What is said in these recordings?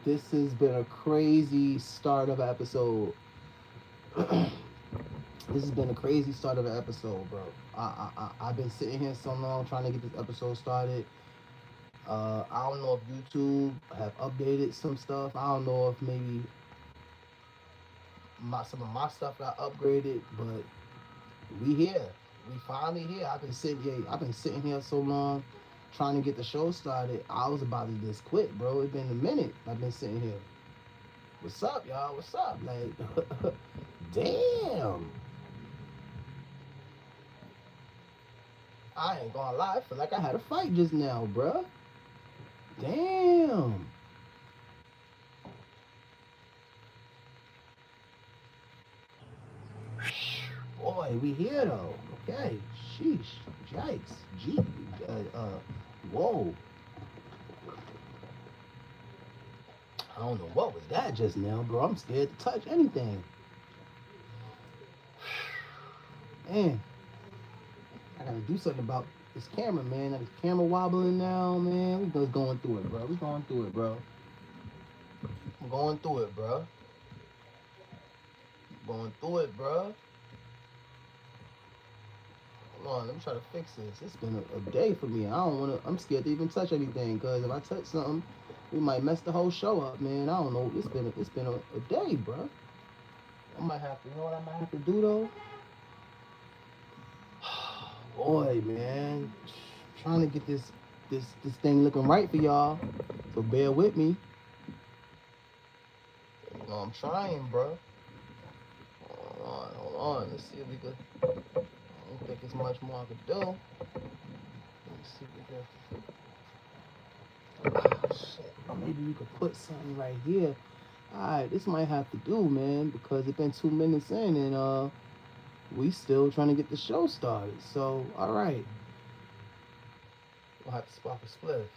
This has been a crazy start of an episode. This has been a crazy start of an episode, bro. I've been sitting here so long trying to get this episode started. I don't know if YouTube have updated some stuff. I don't know if maybe some of my stuff got upgraded, but we here. We finally here. I've been sitting here so long trying to get the show started. I was about to just quit, bro. It's been a minute. I've been sitting here. What's up, y'all? What's up? Like, damn. I ain't gonna lie. I feel like I had a fight just now, bruh. Damn. Boy, we here though. Okay. Sheesh. Yikes. Gee. Whoa. I don't know what was that just now, bro. I'm scared to touch anything. Man, I gotta do something about this camera, man. This camera wobbling now, man. We just going through it, bro. We going through it, bro. I'm going through it, bro. Going through it, bro. Hold on, let me try to fix this. It's been a day for me. I don't wanna. I'm scared to even touch anything, cause if I touch something, we might mess the whole show up, man. I don't know. It's been a day, bro. I might have to. You know what I might have to do though? Boy, man, trying to get this thing looking right for y'all. So bear with me. You know, I'm trying, bro. Hold on. Let's see if we could. I don't think it's much more I could do. Let's see if we could. Ah, shit. Maybe we could put something right here. Alright, this might have to do, man, because it's been 2 minutes in and we still trying to get the show started. So, alright. We'll have to spark a spliff.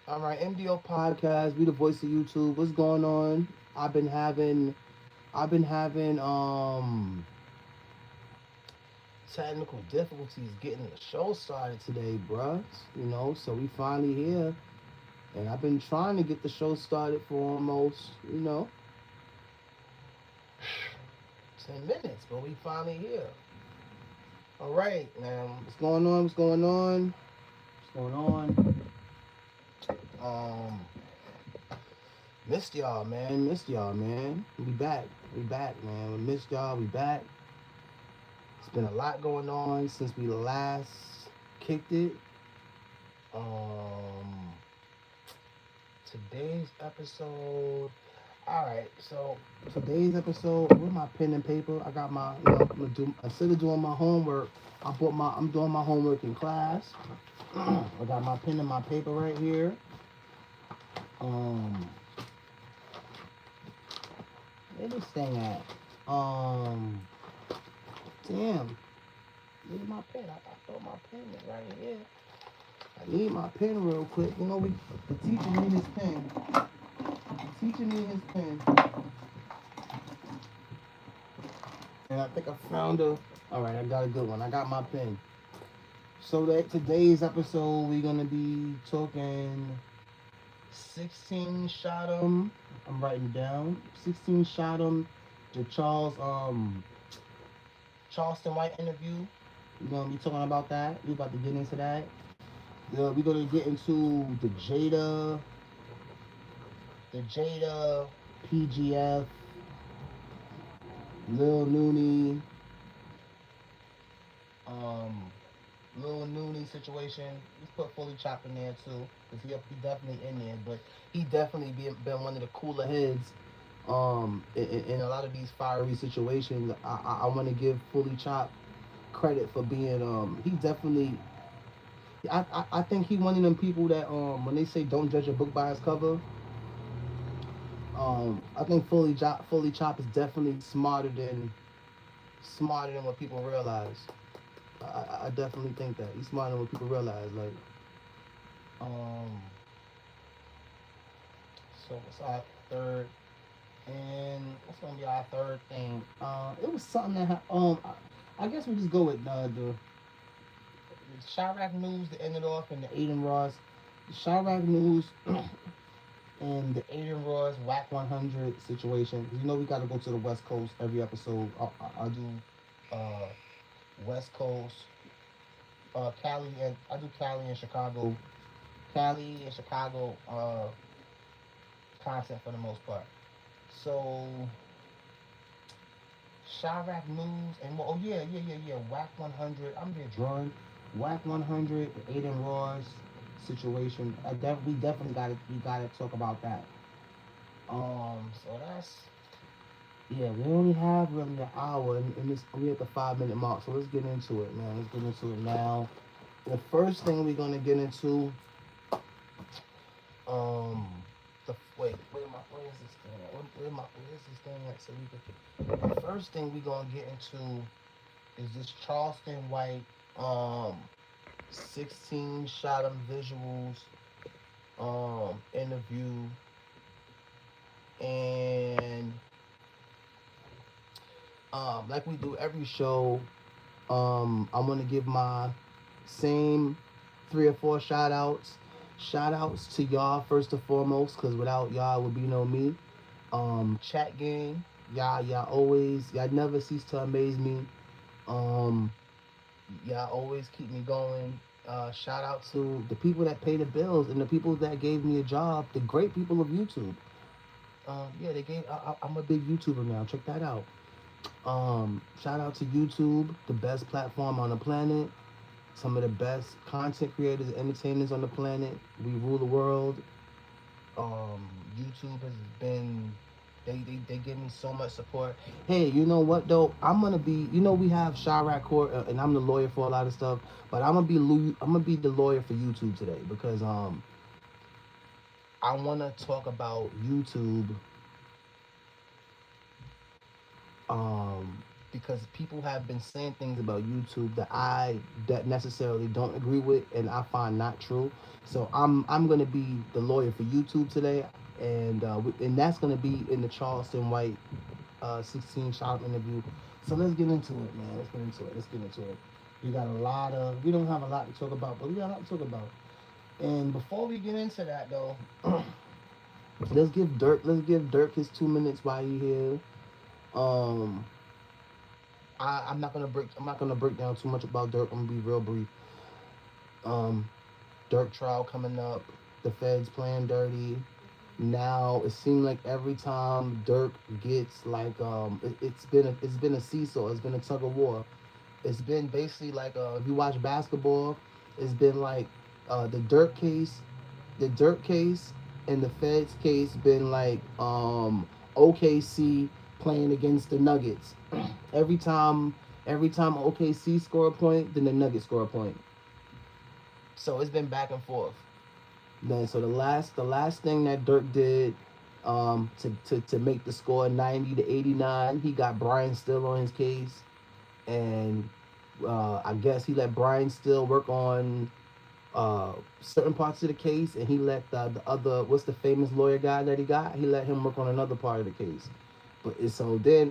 Alright, MDO podcast, we the voice of YouTube. What's going on? I've been having technical difficulties getting the show started today, bruh. You know, so we finally here. And I've been trying to get the show started for almost, 10 minutes, but we finally here. All right, now, what's going on? What's going on? What's going on? Um, Missed y'all, man. Missed y'all, man. We back. We back, man. We missed y'all. We back. It's been a lot going on since we last kicked it. Um, Today's episode. All right, so today's episode with my pen and paper. I got my, I'm gonna do instead of doing my homework, I'm doing my homework in class. I got my pen and my paper right here. Um, where this thing at? Damn, where's my pen? I thought my pen is right here. I need my pen real quick. You know, the teacher need his pen. The teacher need his pen. And I think I found a. All right, I got a good one. I got my pen. So that today's episode, we're gonna be talking 16 shot 'em. I'm writing down 16 shot 'em. The Charleston White interview. We're gonna be talking about that. We're about to get into that. We're gonna get into the Jada, PGF, Lil Nooney, um, Lil Nooney situation. Let's put Fully Chop in there too, cause he definitely in there, but he definitely been one of the cooler heads. In a lot of these fiery situations, I want to give Fully Chop credit for being he definitely. I think he one of them people that when they say don't judge a book by its cover, I think Fully Chop is definitely smarter than what people realize. I definitely think that he's smarter than what people realize. Like, um, so what's our third? And what's gonna be our third thing? It was something that I guess we just go with the Chirac news to end it off, and the Aiden Ross, the Chirac news, and and the Aiden Ross Whack 100 situation. You know we got to go to the West Coast every episode. I'll do uh, West Coast, Cali, and I do Cali and Chicago. Cali and Chicago content for the most part. So Chirac News and more. Oh yeah. Whack 100. I'm there drawing. Whack 100. The Aiden Ross situation. We definitely got to talk about that. So that's yeah. We only have really an hour, and this we at the 5 minute mark. So let's get into it, man. Let's get into it now. The first thing we're gonna get into, um, where is this thing at? Where is this thing at? So the first thing we're gonna get into is this Charleston White, 16 shot 'em visuals, interview, and like we do every show, I want to give my same 3 or 4 shout outs. Shout outs to y'all first and foremost, because without y'all would be no me. Chat game, y'all never cease to amaze me. Um, y'all always keep me going. Shout out to the people that pay the bills and the people that gave me a job, the great people of YouTube. Yeah, they gave. I'm a big YouTuber now. Check that out. Shout out to YouTube, the best platform on the planet. Some of the best content creators and entertainers on the planet. We rule the world. YouTube has been they give me so much support. Hey, you know what though? I'm gonna be we have Chirac Court and I'm the lawyer for a lot of stuff, but I'm gonna be the lawyer for YouTube today because I wanna talk about YouTube because people have been saying things about YouTube that necessarily don't agree with, and I find not true. So I'm gonna be the lawyer for YouTube today, and that's gonna be in the Charleston White 16 shot interview. So let's get into it, man. Let's get into it. We don't have a lot to talk about, but we got a lot to talk about. And before we get into that though, let's give Dirk his 2 minutes while he here. Um, I'm not gonna break down too much about Dirk. I'm gonna be real brief. Um, Dirk trial coming up. The feds playing dirty. Now it seems like every time Dirk gets like it's been a seesaw. It's been a tug of war. It's been basically like if you watch basketball, it's been like the Dirk case, and the Feds case been like OKC playing against the Nuggets. every time every time OKC score a point, then the Nuggets score a point. So it's been back and forth. Then so the last thing that Dirk did to make the score 90 to 89, he got Brian Still on his case, and I guess he let Brian Still work on certain parts of the case, and he let the other, what's the famous lawyer guy that he got? He let him work on another part of the case. But so then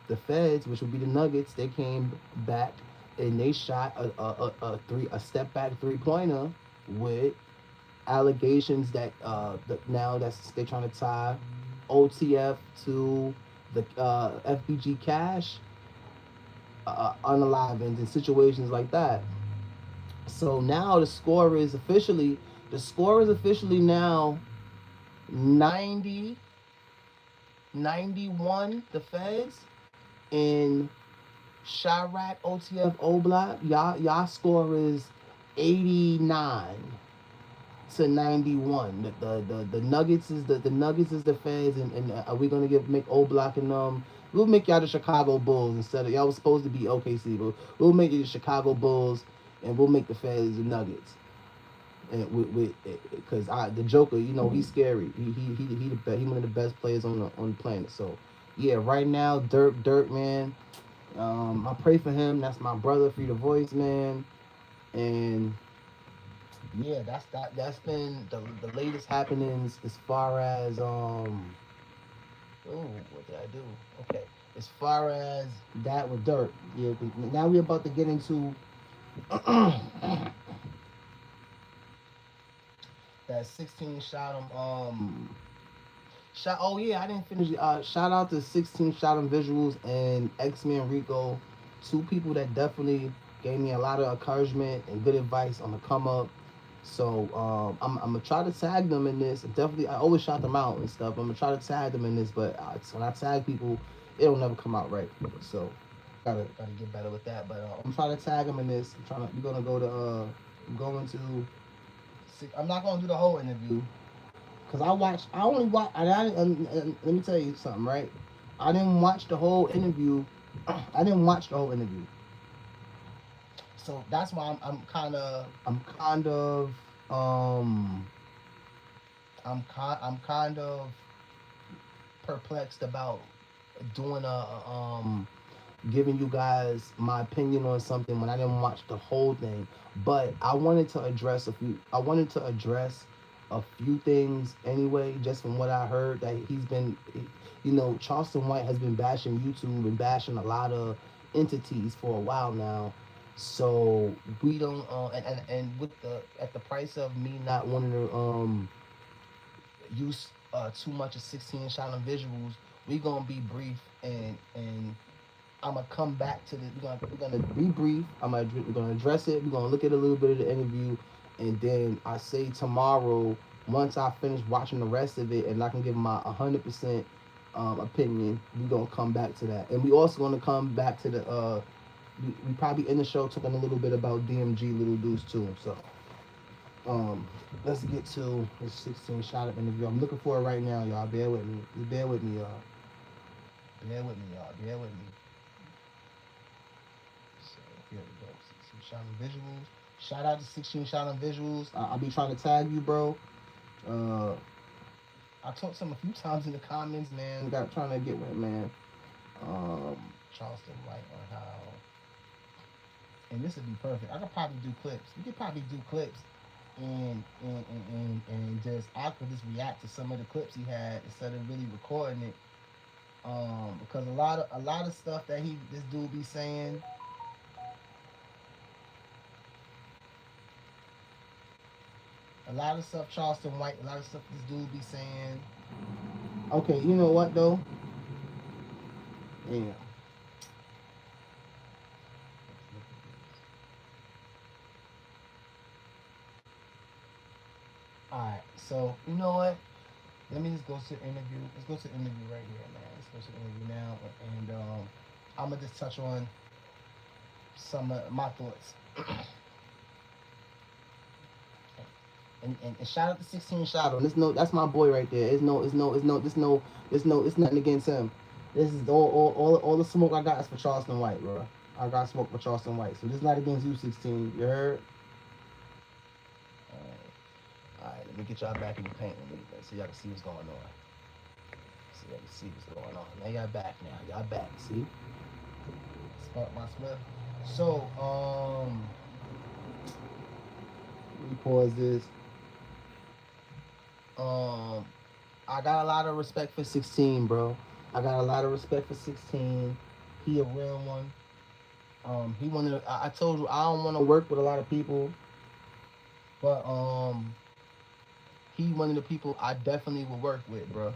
the Feds, which would be the Nuggets, they came back and they shot a step back 3-pointer with allegations that now that's they're trying to tie OTF to the FBG Cash unalivings and situations like that. So now the score is officially now 90 91 the Feds, and Chirac OTF O Block, y'all score is 89 to 91. The Nuggets is the Nuggets is the Feds, and are we gonna make O Block and we'll make y'all the Chicago Bulls instead of y'all was supposed to be OKC, but we'll make you the Chicago Bulls, and we'll make the Feds the Nuggets. And because the Joker, he's scary. He one of the best players on the planet. So yeah, right now Dirk man, I pray for him. That's my brother, Free the Voice, man. And yeah, that's been the latest happenings as far as what did I do? Okay, as far as that with Dirk, yeah. Now we're about to get into that 16 shot him. Oh yeah, I didn't finish. Shout out to 16 shot him visuals and X-Men Rico, two people that definitely gave me a lot of encouragement and good advice on the come up. So I'm gonna try to tag them in this. Definitely, I always shout them out and stuff. I'm gonna try to tag them in this, but when I tag people, it'll never come out right. So gotta get better with that. But I'm trying to tag them in this. We're gonna go to going to. I'm not gonna do the whole interview because I only watch. And let me tell you something, right? I didn't watch the whole interview. I didn't watch the whole interview. So that's why I'm kind of perplexed about doing giving you guys my opinion on something when I didn't watch the whole thing. But I wanted to address a few things anyway, just from what I heard that Charleston White has been bashing YouTube and bashing a lot of entities for a while now. So we don't and with the at the price of me not wanting to use too much of 16 shot on visuals, we gonna be brief and I'm gonna come back to this. We're gonna be brief. We're gonna address it. We're gonna look at a little bit of the interview, and then I say tomorrow, once I finish watching the rest of it, and I can give my 100% opinion, we're gonna come back to that. And we also gonna come back to the. We probably in the show talking a little bit about DMG Little Deuce too. So let's get to the 16 shot up interview. I'm looking for it right now, y'all. Bear with me. Bear with me, y'all. Bear with me, y'all. Bear with me. So here we go. 16 shot on visuals. Shout out to 16 shot on visuals. I'll be trying to tag you, bro. I talked to him a few times in the comments, man. Trying to get with him, man. Charleston White on how. And this would be perfect. I could probably do clips. We could probably do clips and just I could just react to some of the clips he had instead of really recording it. Because a lot of stuff that this dude be saying. A lot of stuff Charleston White, a lot of stuff this dude be saying. Okay, you know what though? Yeah. Alright, so you know what? Let me just go to the interview. Let's go to the interview right here, man. Let's go to the interview now, and I'm gonna just touch on some of my thoughts. and shout out to 16 Shadow. That's my boy right there. It's nothing against him. This is all the smoke I got is for Charleston White, bro. I got smoke for Charleston White, so this is not against you, 16. You heard? Alright, let me get y'all back in the paint with me, so y'all can see what's going on. So y'all can see what's going on. Now y'all back now. Y'all back, see? Spark my smell. So, let me pause this. I got a lot of respect for 16, bro. I got a lot of respect for 16. He a real one. He wanted. I told you I don't want to work with a lot of people, but he one of the people I definitely will work with, bro.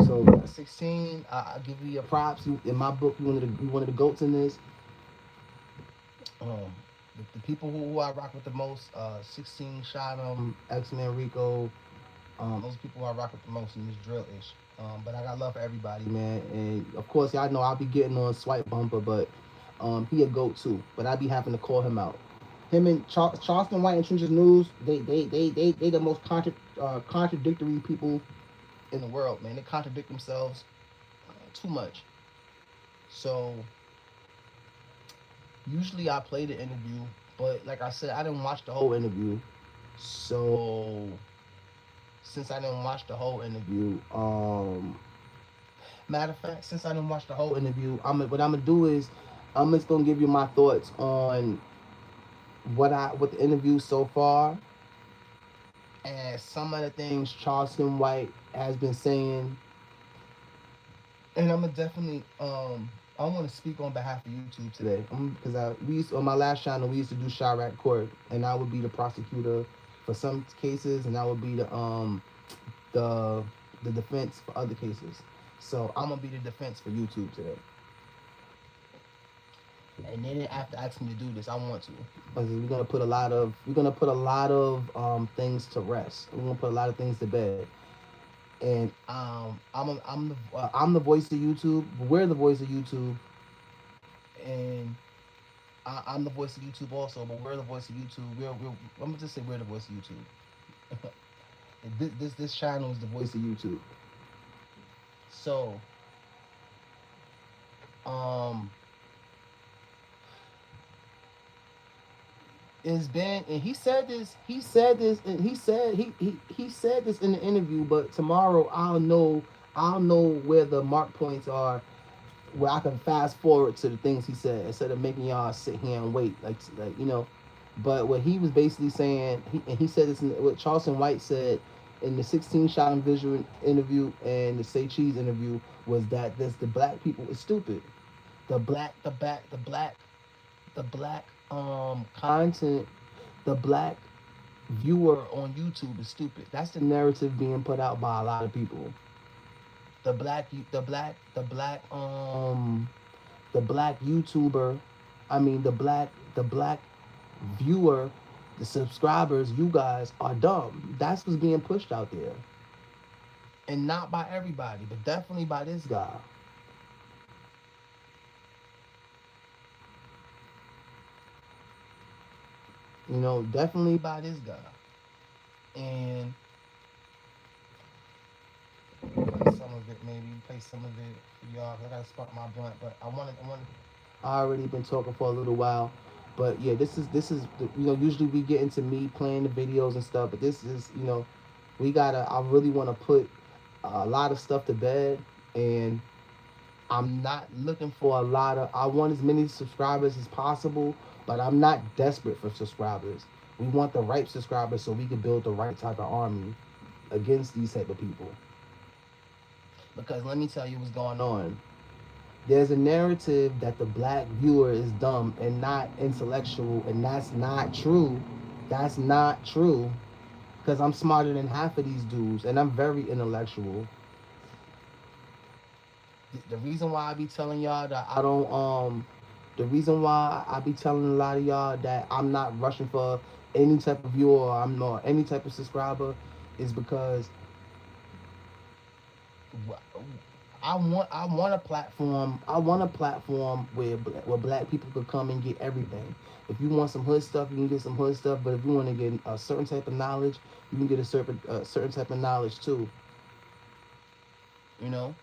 So 16, I give you your props. In my book, you one of the goats in this. The people who I rock with the most, 16 shot X-Men Rico. Those people I rock with the most in this drill ish. But I got love for everybody, man. And of course, y'all know I'll be getting on Swipe Bumper, but he a goat too. But I be having to call him out. Him and Charleston White and Trenches News, they the most contradictory people in the world, man. They contradict themselves too much. So usually I play the interview, but like I said, I didn't watch the whole interview. So since I didn't watch the whole interview, matter of fact, since I didn't watch the whole interview, what I'm gonna do is I'm just gonna give you my thoughts on what the interview so far, and some of the things Charleston White has been saying, and I'm gonna definitely I want to speak on behalf of YouTube today, because on my last channel we used to do Chirac Court, and I would be the prosecutor for some cases, and that would be the the defense for other cases. So I'm gonna be the defense for YouTube today. And they didn't have to ask me to do this. I want to. Because we're gonna put a lot of things to rest. We're gonna put a lot of things to bed. And I'm the voice of YouTube. We're the voice of YouTube. And I'm the voice of YouTube also, but we're the voice of YouTube. I'm gonna just say we're the voice of YouTube. this channel is the voice of YouTube. So, it's been, and he said this, and he said this in the interview. But tomorrow I'll know where the mark points are, where I can fast forward to the things he said instead of making y'all sit here and wait, like you know. But what he was basically saying, he said this in what Charleston White said in the 16 Shot and Visual interview and the Say Cheese interview, was that the black people is stupid. The black content, the black viewer on YouTube is stupid. That's the narrative being put out by a lot of people. The black YouTuber, I mean the black viewer, the subscribers, you guys are dumb. That's what's being pushed out there. And not by everybody, but definitely by this guy. You know, definitely by this guy. And play some of it, maybe play some of it for y'all. I gotta spark my blunt, but I already been talking for a little while, but yeah, this is you know, usually we get into me playing the videos and stuff, but this is, you know, I really want to put a lot of stuff to bed, and I'm not looking for I want as many subscribers as possible, but I'm not desperate for subscribers. We want the right subscribers so we can build the right type of army against these type of people. Because let me tell you what's going on. There's a narrative that the black viewer is dumb and not intellectual, and that's not true. That's not true. Because I'm smarter than half of these dudes, and I'm very intellectual. The reason why I be telling y'all that I don't the reason why I be telling a lot of y'all that I'm not rushing for any type of viewer, or I'm not any type of subscriber, is because I want a platform. I want a platform where black people could come and get everything. If you want some hood stuff, you can get some hood stuff. But if you want to get a certain type of knowledge, you can get a certain type of knowledge too. You know.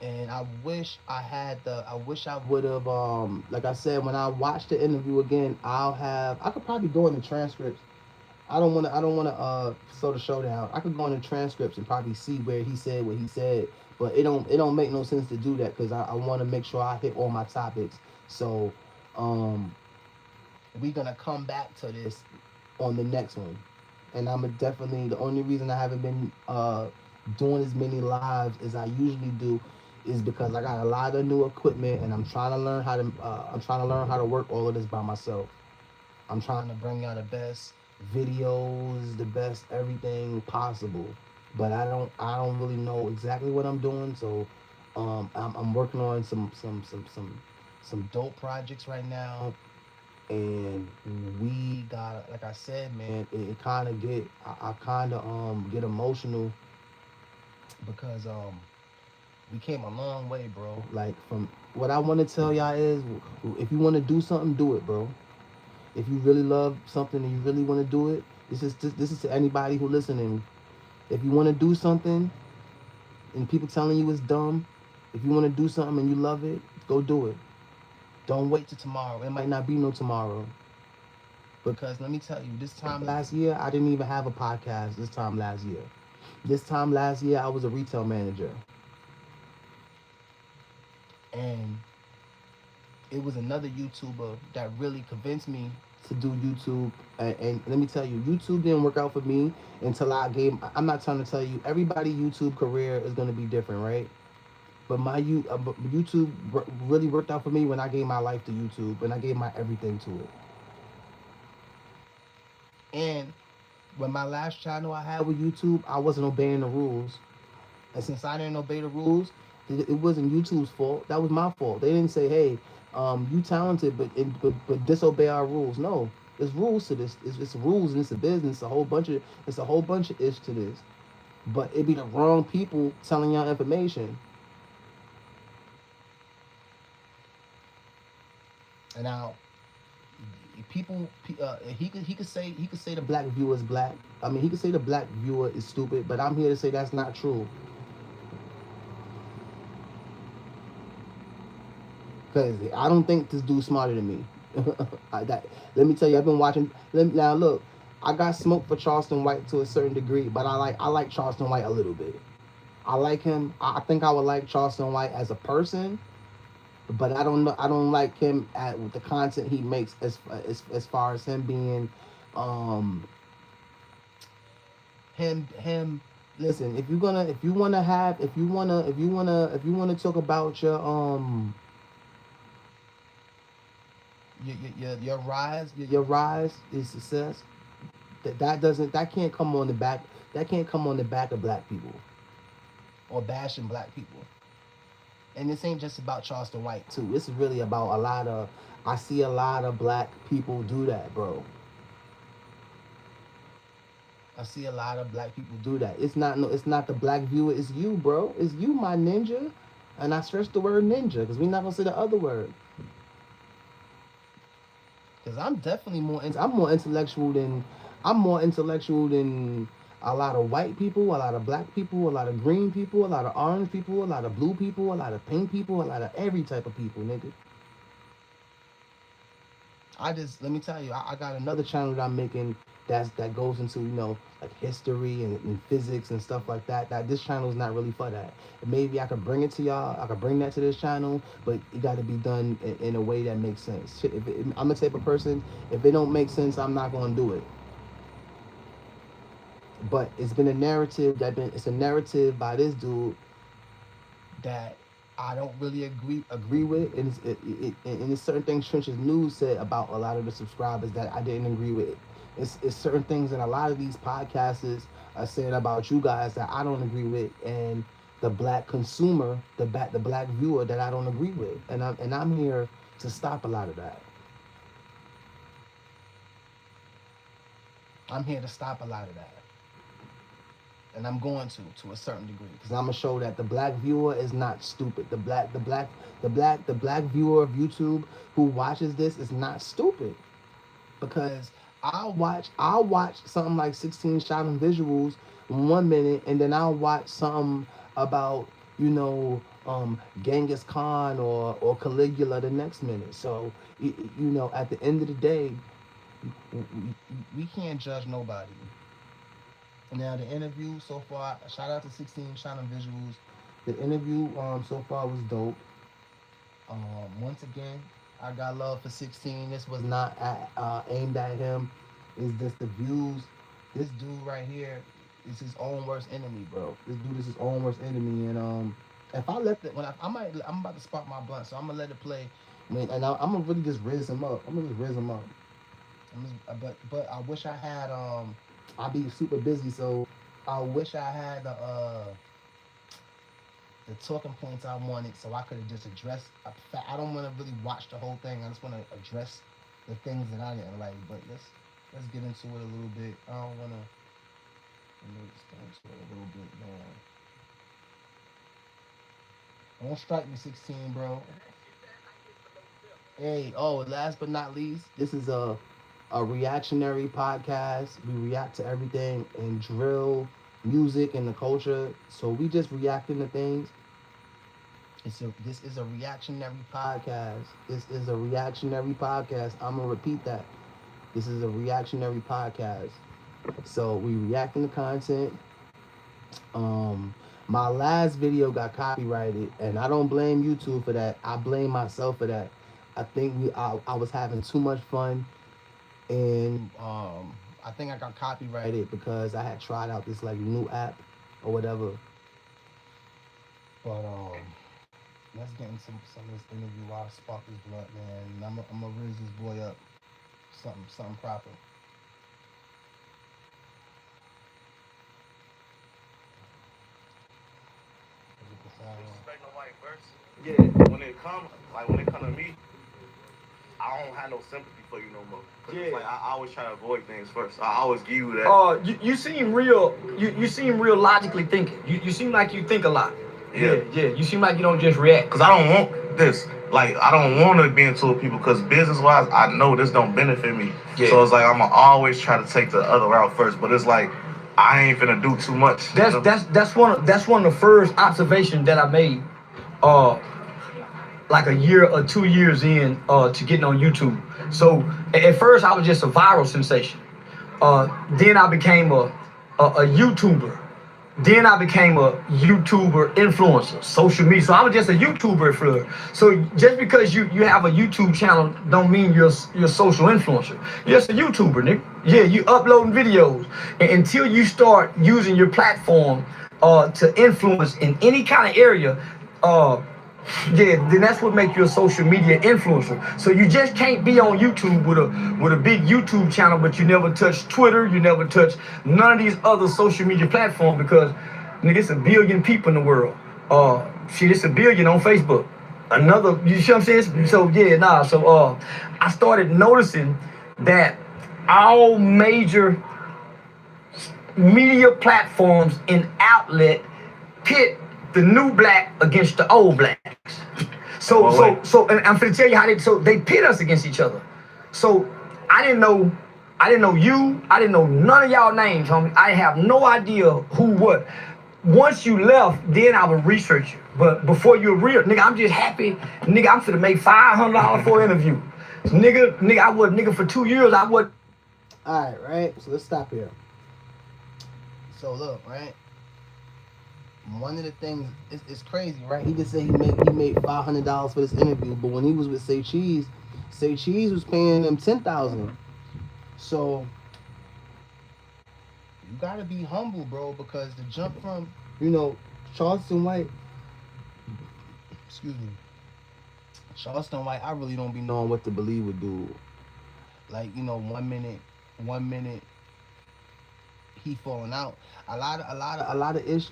And I wish I would have, like I said, when I watch the interview again, I could probably go in the transcripts. I don't want to slow the show down. I could go in the transcripts and probably see where he said what he said, but it don't make no sense to do that because I want to make sure I hit all my topics. So, we're gonna come back to this on the next one, and I'm definitely, the only reason I haven't been doing as many lives as I usually do is because I got a lot of new equipment, and I'm trying to learn how to work all of this by myself. I'm trying to bring out the best videos, the best everything possible, but I don't really know exactly what I'm doing. So I'm working on some dope projects right now, and we got, like I said, man, it kind of I kind of get emotional because we came a long way, bro. Like, from what I want to tell y'all is, if you want to do something, do it, bro. If you really love something and you really want to do it, this is to anybody who listening. If you want to do something and people telling you it's dumb, if you want to do something and you love it, go do it. Don't wait till tomorrow. It might not be no tomorrow. Because let me tell you, this time last year, I didn't even have a podcast this time last year. This time last year, I was a retail manager. And it was another YouTuber that really convinced me to do YouTube. And let me tell you, YouTube didn't work out for me until I'm not trying to tell you, everybody's YouTube career is going to be different, right? But but YouTube really worked out for me when I gave my life to YouTube and I gave my everything to it. And when my last channel I had with YouTube, I wasn't obeying the rules. And since I didn't obey the rules, it wasn't YouTube's fault. That was my fault. They didn't say, "Hey, you talented, but disobey our rules." No, there's rules to this. It's rules and it's a business. It's a whole bunch of ish to this. But it be the wrong people telling y'all information. And now people, he could say the black viewer is black. I mean, he could say the black viewer is stupid, but I'm here to say that's not true. Cause I don't think this dude's smarter than me. Let me tell you, I've been watching. Now look, I got smoke for Charleston White to a certain degree, but I like Charleston White a little bit. I like him. I think I would like Charleston White as a person, but I don't know. I don't like him at with the content he makes as far as him being, um, him. Listen, if you wanna talk about your rise, your rise is success. That can't come on the back. That can't come on the back of black people or bashing black people. And this ain't just about Charleston White too. This is really about a lot of. I see a lot of black people do that, bro. I see a lot of black people do that. It's not no. It's not the black viewer. It's you, bro. It's you, my ninja. And I stress the word ninja because we're not gonna say the other word. Because I'm definitely more. I'm more intellectual than. I'm more intellectual than a lot of white people, a lot of black people, a lot of green people, a lot of orange people, a lot of blue people, a lot of pink people, a lot of every type of people, nigga. Let me tell you, I got another channel that I'm making that goes into like history and physics and stuff like that. That this channel is not really for that. Maybe I could bring it to y'all. I could bring that to this channel, but it got to be done in a way that makes sense. I'm the type of person, if it don't make sense, I'm not gonna do it. But it's been a narrative it's a narrative by this dude that I don't really agree with, and it's certain things Trench's News said about a lot of the subscribers that I didn't agree with. It's certain things that a lot of these podcasters are saying about you guys that I don't agree with, and the black consumer, the black viewer that I don't agree with, and I'm here to stop a lot of that. I'm here to stop a lot of that. And I'm going to a certain degree because I'm gonna show that the black viewer is not stupid. The black viewer of YouTube who watches this is not stupid, because I'll watch something like 16 Shot Visuals 1 minute, and then I'll watch something about Genghis Khan or Caligula the next minute. So at the end of the day, we can't judge nobody. Now the interview so far, shout out to 16 Shot Visuals. The interview so far was dope. Once again, I got love for 16. This was not aimed at him. It's just the views. This dude right here is his own worst enemy, bro. This dude is his own worst enemy, and if I let I'm about to spark my blunt, so I'm gonna let it play. I'm gonna really just riz him up. But I wish I had I'll be super busy, so I wish I had the talking points I wanted, so I could have just addressed. I don't want to really watch the whole thing. I just want to address the things that I didn't like. But let's get into it a little bit. I don't want to. Let's get into it a little bit, man. Don't strike me, 16, bro. Hey, last but not least, this is a reactionary podcast. We react to everything in drill, music, and the culture. So we just reacting to things. This is a reactionary podcast. This is a reactionary podcast. I'm gonna repeat that. This is a reactionary podcast. So we reacting to content. My last video got copyrighted, and I don't blame YouTube for that. I blame myself for that. I think I was having too much fun, and I think I got copyrighted because I had tried out this like new app or whatever. But Let's get into some of this interview while I spark this blunt, man. And I'm gonna raise this boy up. Something proper. Disrespect nobody first. Yeah, when it come to me, I don't have no sympathy for you no more. Yeah. It's like I always try to avoid things first. I always give you that. You seem real. You seem real logically thinking. You seem like you think a lot. Yeah. You seem like you don't just react. Cause I don't want this. Like I don't want to be into people. Cause business wise, I know this don't benefit me. Yeah. So it's like I'ma always try to take the other route first. But it's like I ain't finna do too much. That's one of the first observations that I made. Like a year or 2 years in to getting on YouTube. So at first I was just a viral sensation. Then I became a YouTuber. Then I became a YouTuber influencer, social media. So I was just a YouTuber influencer. So just because you have a YouTube channel don't mean you're a social influencer. You're just a YouTuber, nigga. Yeah, you uploading videos. And until you start using your platform to influence in any kind of area, then that's what makes you a social media influencer. So you just can't be on YouTube with a big YouTube channel, but you never touch Twitter, you never touch none of these other social media platforms because, nigga, it's a billion people in the world. Shit, it's a billion on Facebook. You see what I'm saying? So So I started noticing that all major media platforms and outlet pit the new black against the old blacks. So and I'm finna tell you how they pit us against each other. So I didn't know you, I didn't know none of y'all names, homie. I have no idea who what. Once you left, then I would research you. But before you're real, nigga, I'm just happy. Nigga, I'm finna make $500 for an interview. Nigga, for 2 years, I would. Alright, right? So let's stop here. So look, right? One of the things, it's crazy, right? He just said he made $500 for this interview, but when he was with Say Cheese was paying him $10,000. So you gotta be humble, bro, because the jump from, Charleston White, I really don't be knowing what to believe with dude. Like, 1 minute he falling out. A lot of ish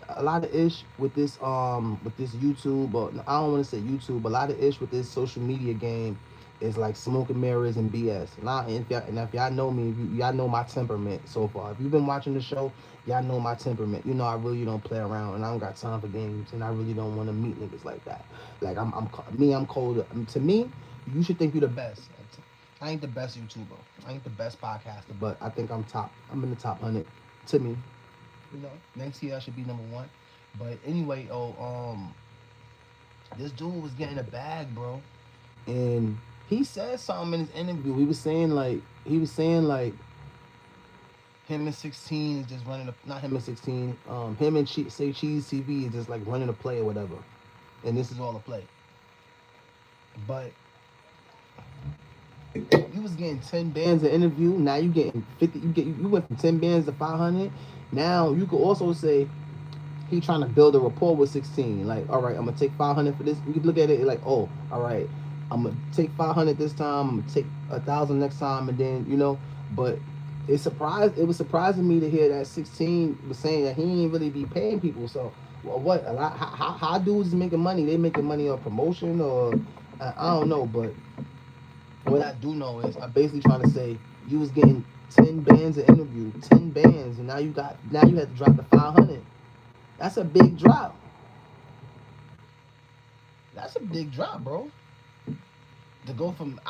with this YouTube, but I don't want to say YouTube, but a lot of ish with this social media game is like smoke and mirrors and BS. And if y'all know me, y'all know my temperament so far. If you've been watching the show, y'all know my temperament. I really don't play around, and I don't got time for games, and I really don't want to meet niggas like that. Like I'm cold. To me, you should think you're the best. I ain't the best YouTuber. I ain't the best podcaster, but I think I'm in the top 100 to me. Next year I should be number 1. But anyway, this dude was getting a bag, bro. And he said something in his interview. He was saying like him and 16 is just running not him and 16, him and Say Cheese TV is just like running a play or whatever. And this is all a play. But you was getting 10 bands an interview. Now you getting 50. You went from 10 bands to 500. Now you could also say he trying to build a rapport with 16. Like, all right, I'm gonna take 500 for this. You could look at it like, oh, all right, I'm gonna take 500 this time. I'm gonna take 1,000 next time, and then But it was surprising me to hear that 16 was saying that he ain't really be paying people. So, well, what? How dudes is making money? They making money on promotion or I don't know, but. What I do know is I'm basically trying to say you was getting 10 bands an interview, 10 bands, and now you had to drop to 500. That's a big drop. That's a big drop, bro. To go from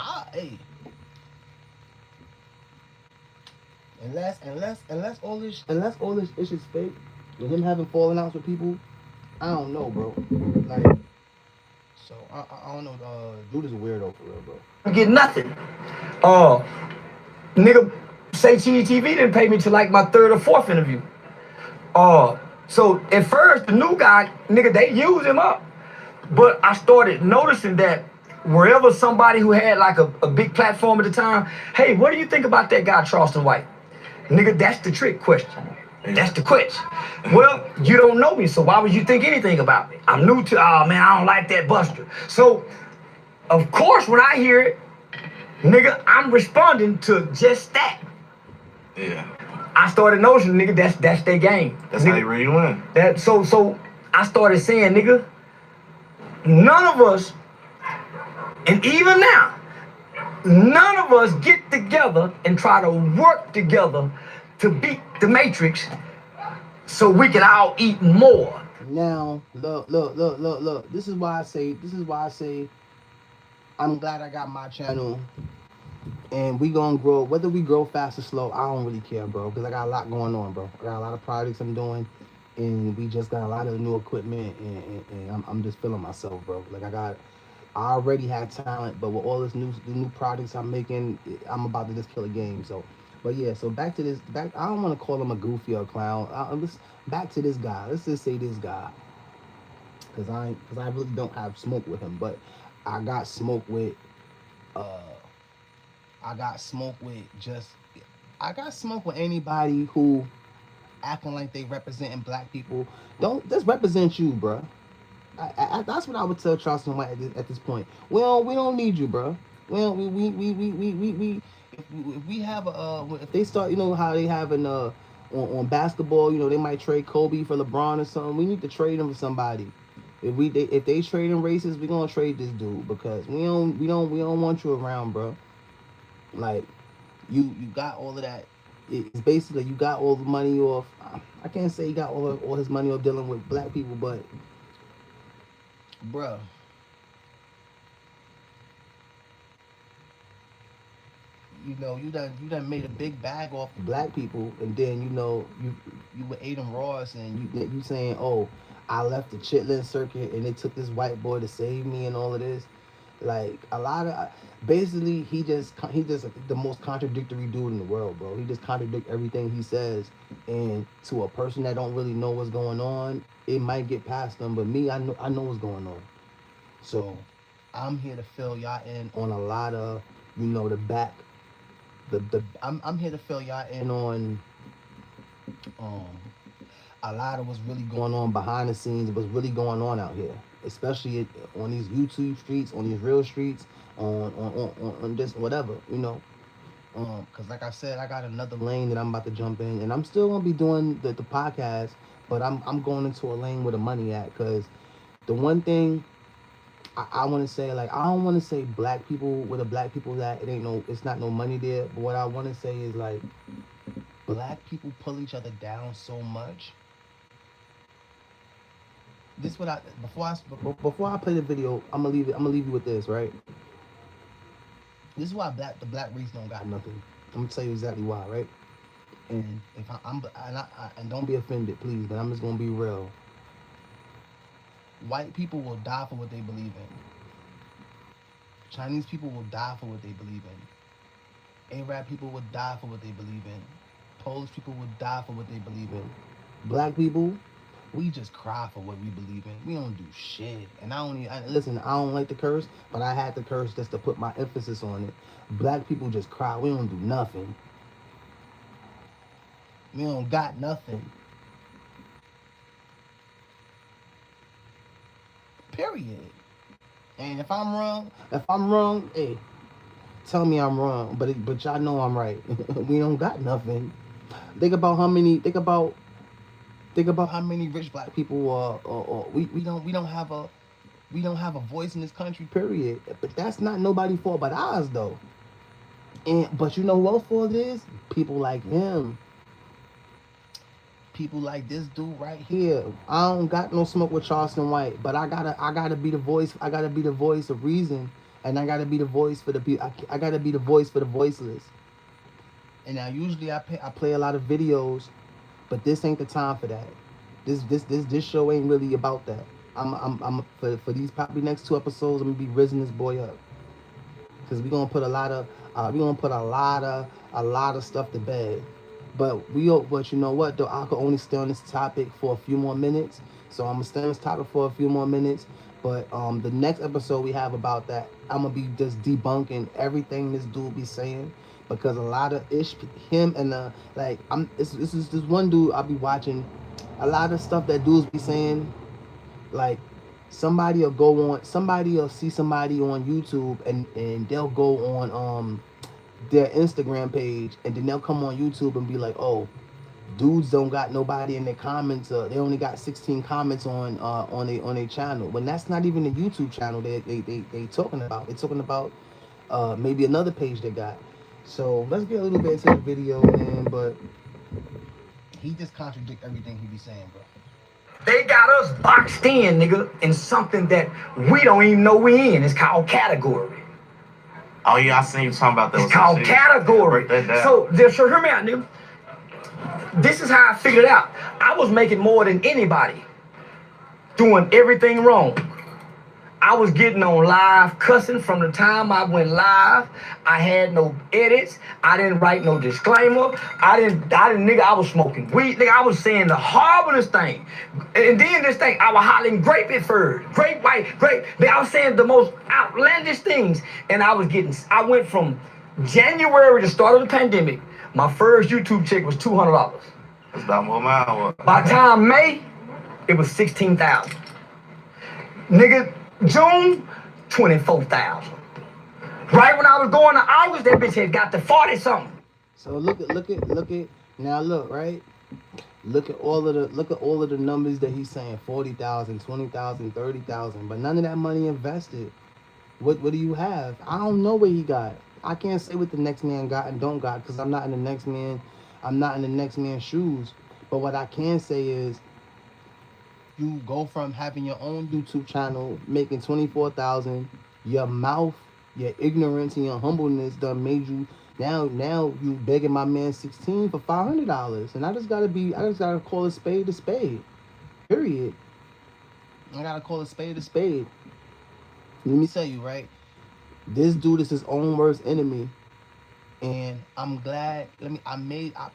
unless all this ish is fake, with him having fallen outs with people, I don't know, bro. Like. So I don't know. Dude is a weirdo for real, bro. I get nothing. Nigga, Say Cheese TV didn't pay me till like my 3rd or 4th interview. So at first the new guy, nigga, they use him up. But I started noticing that wherever somebody who had like a big platform at the time, hey, what do you think about that guy Charleston White? Nigga, that's the trick question. That's the question. Well, you don't know me, so why would you think anything about me? I'm new to, oh man, I don't like that Buster. So, of course, when I hear it, nigga, I'm responding to just that. Yeah. I started noticing, nigga, that's their game. That's nigga, how you really win. That so I started saying, nigga, none of us, and even now, none of us get together and try to work together to beat the Matrix so we can all eat more. Now, look. This is why I say I'm glad I got my channel. And we gonna grow, whether we grow fast or slow, I don't really care, bro, because I got a lot going on, bro. I got a lot of projects I'm doing, and we just got a lot of new equipment, and I'm just feeling myself, bro. Like I already had talent, but with all the new projects I'm making, I'm about to just kill a game. So, but yeah, so back to this. I don't want to call him a goofy or a clown. Back to this guy. Let's just say this guy, because I really don't have smoke with him, but I got smoke with anybody who acting like they representing black people. Don't just represent you, bro. That's what I would tell Charleston White at this point. We don't need you, bro. Well, if we have if they start, you know how they have on basketball, you know, they might trade Kobe for LeBron or something. We need to trade him for somebody. If they trading races, we gonna trade this dude, because we don't want you around, bro. Like you got all of that. It's basically you got all the money off. I can't say he got all his money off dealing with black people, but bruh, you know, you done made a big bag off the black people, and then you know you with Adin Ross, and you saying, oh, I left the Chitlin circuit and it took this white boy to save me and all of this. Like a lot of basically he just the most contradictory dude in the world, bro. He just contradict everything he says, and to a person that don't really know what's going on, it might get past them. But me, I know what's going on. So I'm here to fill y'all in on a lot of, you know, I'm here to fill y'all in on a lot of what's really going on behind the scenes, what's really going on out here, especially on these YouTube streets, on these real streets, on just whatever, you know. Because like I said, I got another lane that I'm about to jump in, and I'm still gonna be doing the podcast, but I'm going into a lane where the money at. Because the one thing I want to say, like, I don't want to say black people with the black people that it's not no money there. But what I want to say is, like, black people pull each other down so much. This what before I play the video, I'm gonna leave you with this, right? This is why the black race don't got nothing. I'm gonna tell you exactly why, right? And if and don't be offended, please, but I'm just gonna be real. White people will die for what they believe in. Chinese people will die for what they believe in. Arab people will die for what they believe in. Polish people will die for what they believe in. Black people, we just cry for what we believe in. We don't do shit. And listen, I don't like the curse, but I had to curse just to put my emphasis on it. Black people just cry. We don't do nothing. We don't got nothing. Period. And if I'm wrong, hey, tell me I'm wrong. But y'all know I'm right. We don't got nothing. Think about how many rich black people we don't have a voice in this country, period. But that's not nobody's fault but ours, though. But you know who else fault it is? People like him. People like this dude right here. I don't got no smoke with Charleston White, but I gotta be the voice. I gotta be the voice of reason, and I gotta be the voice for the people. I gotta be the voice for the voiceless. And now usually I play a lot of videos, but this ain't the time for that. This show ain't really about that. I'm for these probably next 2 episodes, I'm gonna be rizzing this boy up, because we're gonna put a lot of stuff to bed. But you know what though, I could only stay on this topic for a few more minutes. So I'm gonna stay on this topic for a few more minutes. But the next episode we have about that, I'm gonna be just debunking everything this dude be saying. because a lot of him and like this is this one dude I'll be watching. A lot of stuff that dudes be saying, like somebody will see somebody on YouTube and they'll go on their Instagram page and then they'll come on YouTube and be like, oh, dudes don't got nobody in their comments. They only got 16 comments on their channel. When that's not even a YouTube channel they talking about. They're talking about maybe another page they got. So let's get a little bit into the video, man. But he just contradict everything he be saying, bro. They got us boxed in, nigga, in something that we don't even know we in. It's called category. Oh yeah, I seen you talking about that. It's called category. So hear me out, nigga. This is how I figured it out. I was making more than anybody, doing everything wrong. I was getting on live cussing from the time I went live. I had no edits. I didn't write no disclaimer. I didn't, nigga, I was smoking weed. Nigga, I was saying the horriblest thing. And then this thing, I was hollering grape at first. Grape, white, grape. I was saying the most outlandish things. And I went from January, the start of the pandemic, my first YouTube check was $200. That's about more mile. By the time May, it was 16,000. Nigga, June, 24,000. Right when I was going to August, that bitch had got to 40 something. So look at now look, right? Look at all of the numbers that he's saying, 40,000, 20,000, 30,000, but none of that money invested. What do you have? I don't know what he got. I can't say what the next man got and don't got because I'm not in the next man's shoes. But what I can say is you go from having your own YouTube channel, making 24,000, your mouth, your ignorance and your humbleness done made you now you begging my man 16 for $500. And I just gotta call a spade a spade. Period. I gotta call a spade a spade. Let me tell you, right? This dude is his own worst enemy. And I'm glad,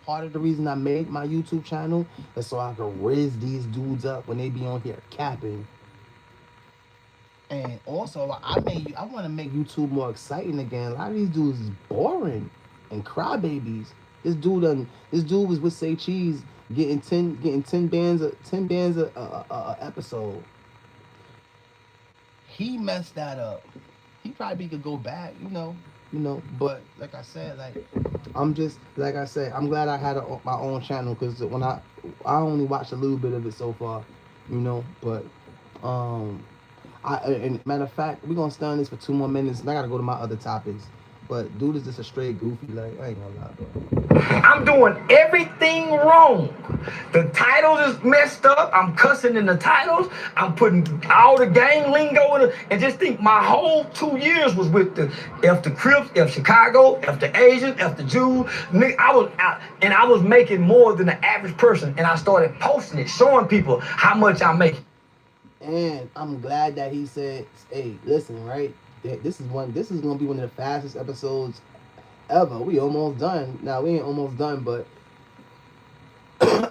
part of the reason I made my YouTube channel is so I can raise these dudes up when they be on here capping. And also, I want to make YouTube more exciting again. A lot of these dudes is boring and crybabies. This dude was with Say Cheese getting 10 bands a episode. He messed that up. He probably could go back, you know, but like I said, I'm glad I had my own channel because when I only watched a little bit of it so far, but and matter of fact, we're gonna stay on this for 2 more minutes and I gotta go to my other topics. But dude is just a straight goofy, like, I ain't gonna lie, bro. I'm doing everything wrong. The titles is messed up. I'm cussing in the titles. I'm putting all the gang lingo in it. And just think my whole 2 years was with the Crips, F Chicago, F the Asians, F the Jews. Nigga, I was out and I was making more than the average person. And I started posting it, showing people how much I'm making. And I'm glad that he said, hey, listen, right? This is gonna be one of the fastest episodes ever. We almost done. Now we ain't almost done, but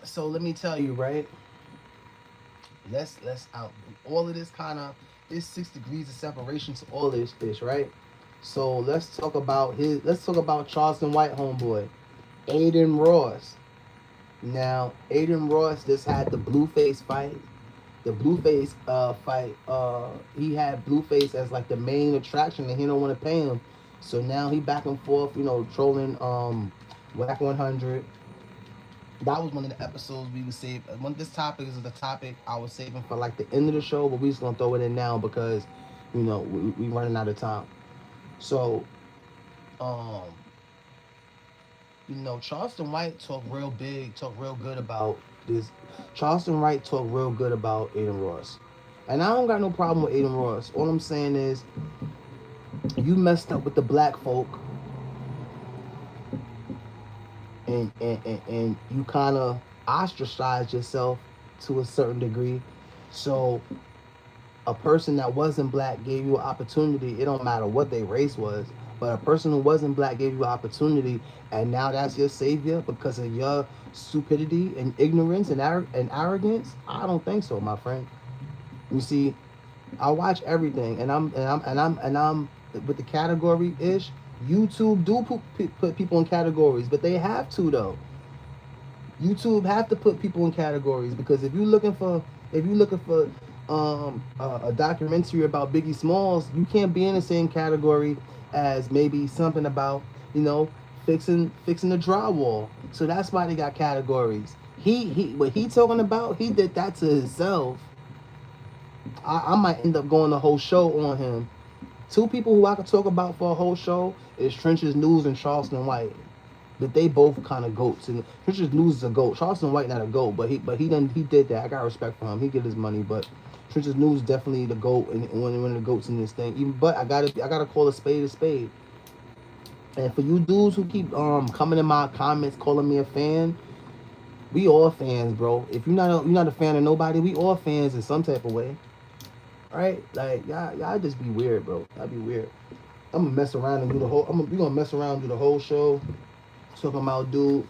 so let me tell you, right? Let's out all of this this 6 degrees of separation to all this fish, right? So let's talk about Charleston White homeboy, Adin Ross. Now Adin Ross just had the Blueface fight. The Blueface fight, he had Blueface as like the main attraction and he don't want to pay him. So now he back and forth, trolling Wack 100. That was one of the episodes we would save. This topic is the topic I was saving for like the end of the show, but we just gonna throw it in now because we running out of time. So Charleston White talk real good about this. Charleston White talk real good about Adin Ross. And I don't got no problem with Adin Ross. All I'm saying is you messed up with the black folk and you kind of ostracized yourself to a certain degree. So a person that wasn't black gave you an opportunity. It don't matter what their race was, but a person who wasn't black gave you an opportunity, and now that's your savior because of your stupidity and ignorance and arrogance. I don't think so, my friend. You see, I watch everything, and I'm with the category ish. YouTube do put people in categories, but they have to though. YouTube have to put people in categories because if you're looking for a documentary about Biggie Smalls, you can't be in the same category as maybe something about fixing the drywall. So that's why they got categories. He what he talking about, he did that to himself. I might end up going the whole show on him. Two people who I could talk about for a whole show is Trenches News and Charleston White. But they both kind of goats. And Trenches News is a goat. Charleston White not a goat, but he did that. I got respect for him. He get his money, but Trenches News definitely the goat and one of the goats in this thing. But I gotta call a spade a spade. And for you dudes who keep coming in my comments calling me a fan, we all fans, bro. If you're not a fan of nobody, we all fans in some type of way. Right? Like y'all just be weird, bro. Y'all be weird. I'm gonna mess around and do the whole. We gonna mess around and do the whole show. Talking about dude.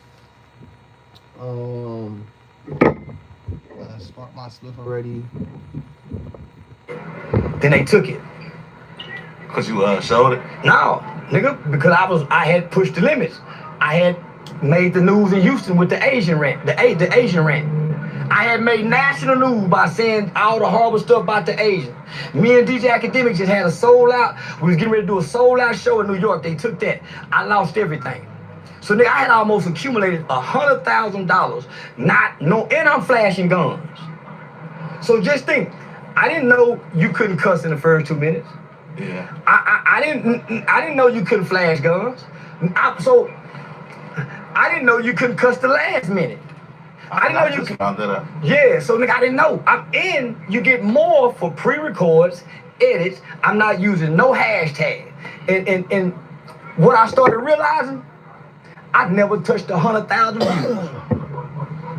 Spark my Swift already. Then they took it. Cause you showed it? No, nigga, because I had pushed the limits. I had made the news in Houston with the Asian rant, the Asian rant. I had made national news by saying all the horrible stuff about the Asian. Me and DJ Academic just had a sold out. We was getting ready to do a sold out show in New York. They took that. I lost everything. So nigga, I had almost accumulated $100,000. And I'm flashing guns. So just think, I didn't know you couldn't cuss in the first 2 minutes. Yeah. I didn't know you couldn't flash guns. So I didn't know you couldn't cuss the last minute. I didn't know you could. Yeah, so nigga, I didn't know. You get more for pre-records, edits. I'm not using no hashtag. And what I started realizing, I never touched 100,000 views.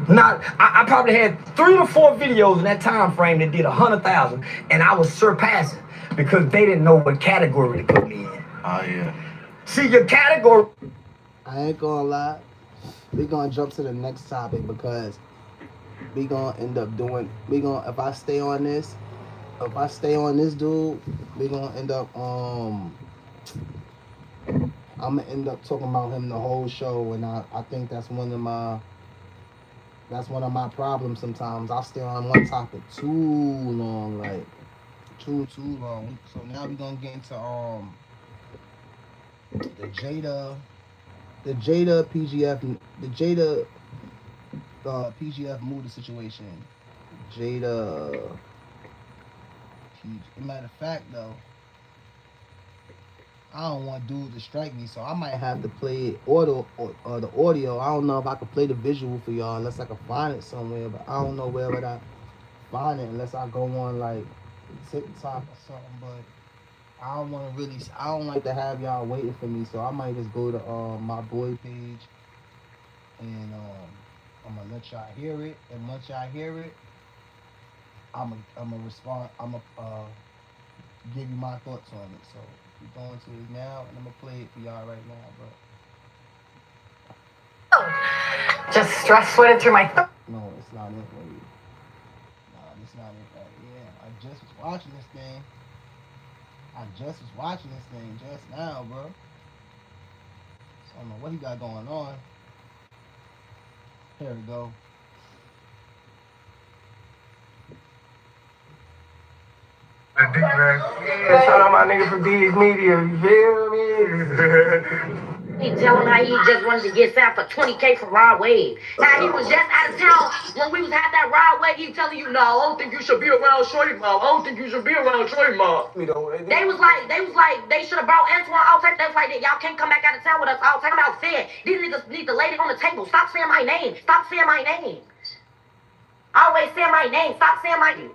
I probably had 3 to 4 videos in that time frame that did 100,000, and I was surpassing because they didn't know what category to put me in. Oh yeah. See your category. I ain't gonna lie. We gonna jump to the next topic because we gonna end up doing. If I stay on this dude, we gonna end up I'm gonna end up talking about him the whole show, and I think that's one of my problems sometimes. I'll stay on one topic too long, like too long. So now we gonna get into the Jada PGF Muda situation. Matter of fact though, I don't want dudes to strike me, so I might have to play the audio. I don't know if I can play the visual for y'all unless I can find it somewhere, but I don't know where would I find it unless I go on like TikTok or something. But I don't like to have y'all waiting for me, so I might just go to my boy page and I'm gonna let y'all hear it. And once y'all hear it, I'm gonna respond. I'm gonna give you my thoughts on it. So we're going to it now, and I'm gonna play it for y'all right now, bro. Just stress sweated through my throat. No, it's not it, baby. No, it's not it. Yeah, I just was watching this thing. Just now, bro. So I don't know what he got going on. Here we go. Yeah, shout out my nigga from D's Media, you feel me? He telling how he just wanted to get signed for $20K for Rod Wave. Now he was just out of town when we was had that Rod Wave. He telling you, no, I don't think you should be around Shorty Mob. They was like, they should have brought Antoine out. They was like, y'all can't come back out of town with us. I was talking about saying these niggas need to lay it on the table. Stop saying my name. Always saying my name. Stop saying my name.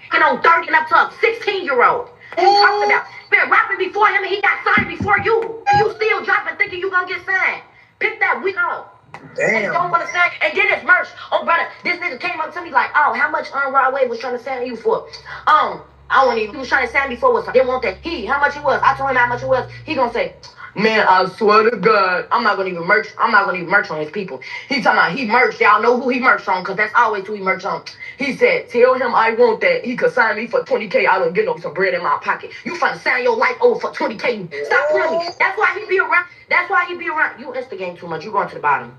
30 and up to a 16-year-old. What you talking about? Been rapping before him and he got signed before you. And you still dropping thinking you gonna get signed. Pick that week up. Damn. Don't want to sign. And then it's merch. Oh, brother, this nigga came up to me like, oh, how much Rod Wave was trying to sign you for? I don't even. He was trying to sign me for was. Didn't want that. How much it was? I told him how much it was. He gonna say, Man, I swear to God, I'm not gonna even merch on his people. He talking about he merch. Y'all know who he merch on, cause that's always who he merch on. He said, tell him I want that. He could sign me for 20K. I don't get no some bread in my pocket. You finna sign your life over for 20K. Stop playing me. That's why he be around. That's why he be around. You instigate too much. You going to the bottom.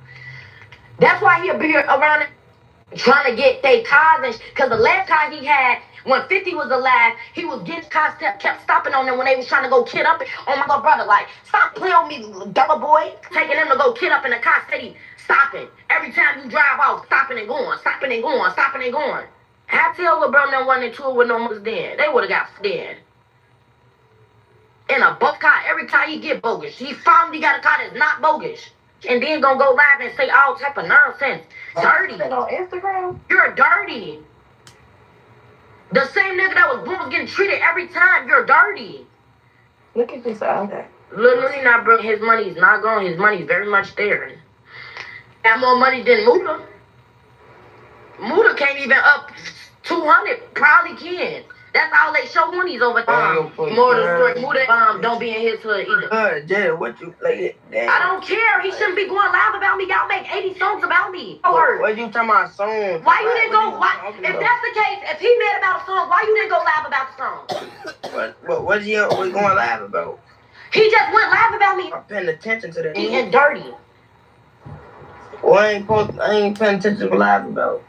That's why he'll be around trying to get they cars, and cause the last car he had when 50 was alive, he was getting cars, kept stopping on them when they was trying to go kid up. Oh my God, brother, like stop playing with me, double boy. Taking them to go kid up in the car, steady stopping. Every time you drive off, stopping and going, stopping and going, stopping and going. I tell LeBron them 1 and 2 with no mothers then. They would have got dead. In a buff car, every car he get bogus. He finally got a car that's not bogus. And then gonna go live and say all type of nonsense. Dirty. On Instagram? You're dirty. The same nigga that was born getting treated every time. You're dirty. Look at this other. Literally not, bro. His money is not gone. His money is very much there. Got more money than Muda. Muda can't even up 200. Probably can. That's all they show when he's over time. More the story. Muda don't be in his hood either. Jay, what you play it? I don't care. He shouldn't be going live about me. Y'all make 80 songs about me. What you talking about songs? Why you didn't go? Why, if that's the case, if he mad about a song, why you didn't go live about the song? What you going live about? He just went live about me. I'm paying attention to that. Eating dirty. Well, I ain't paying attention to live about.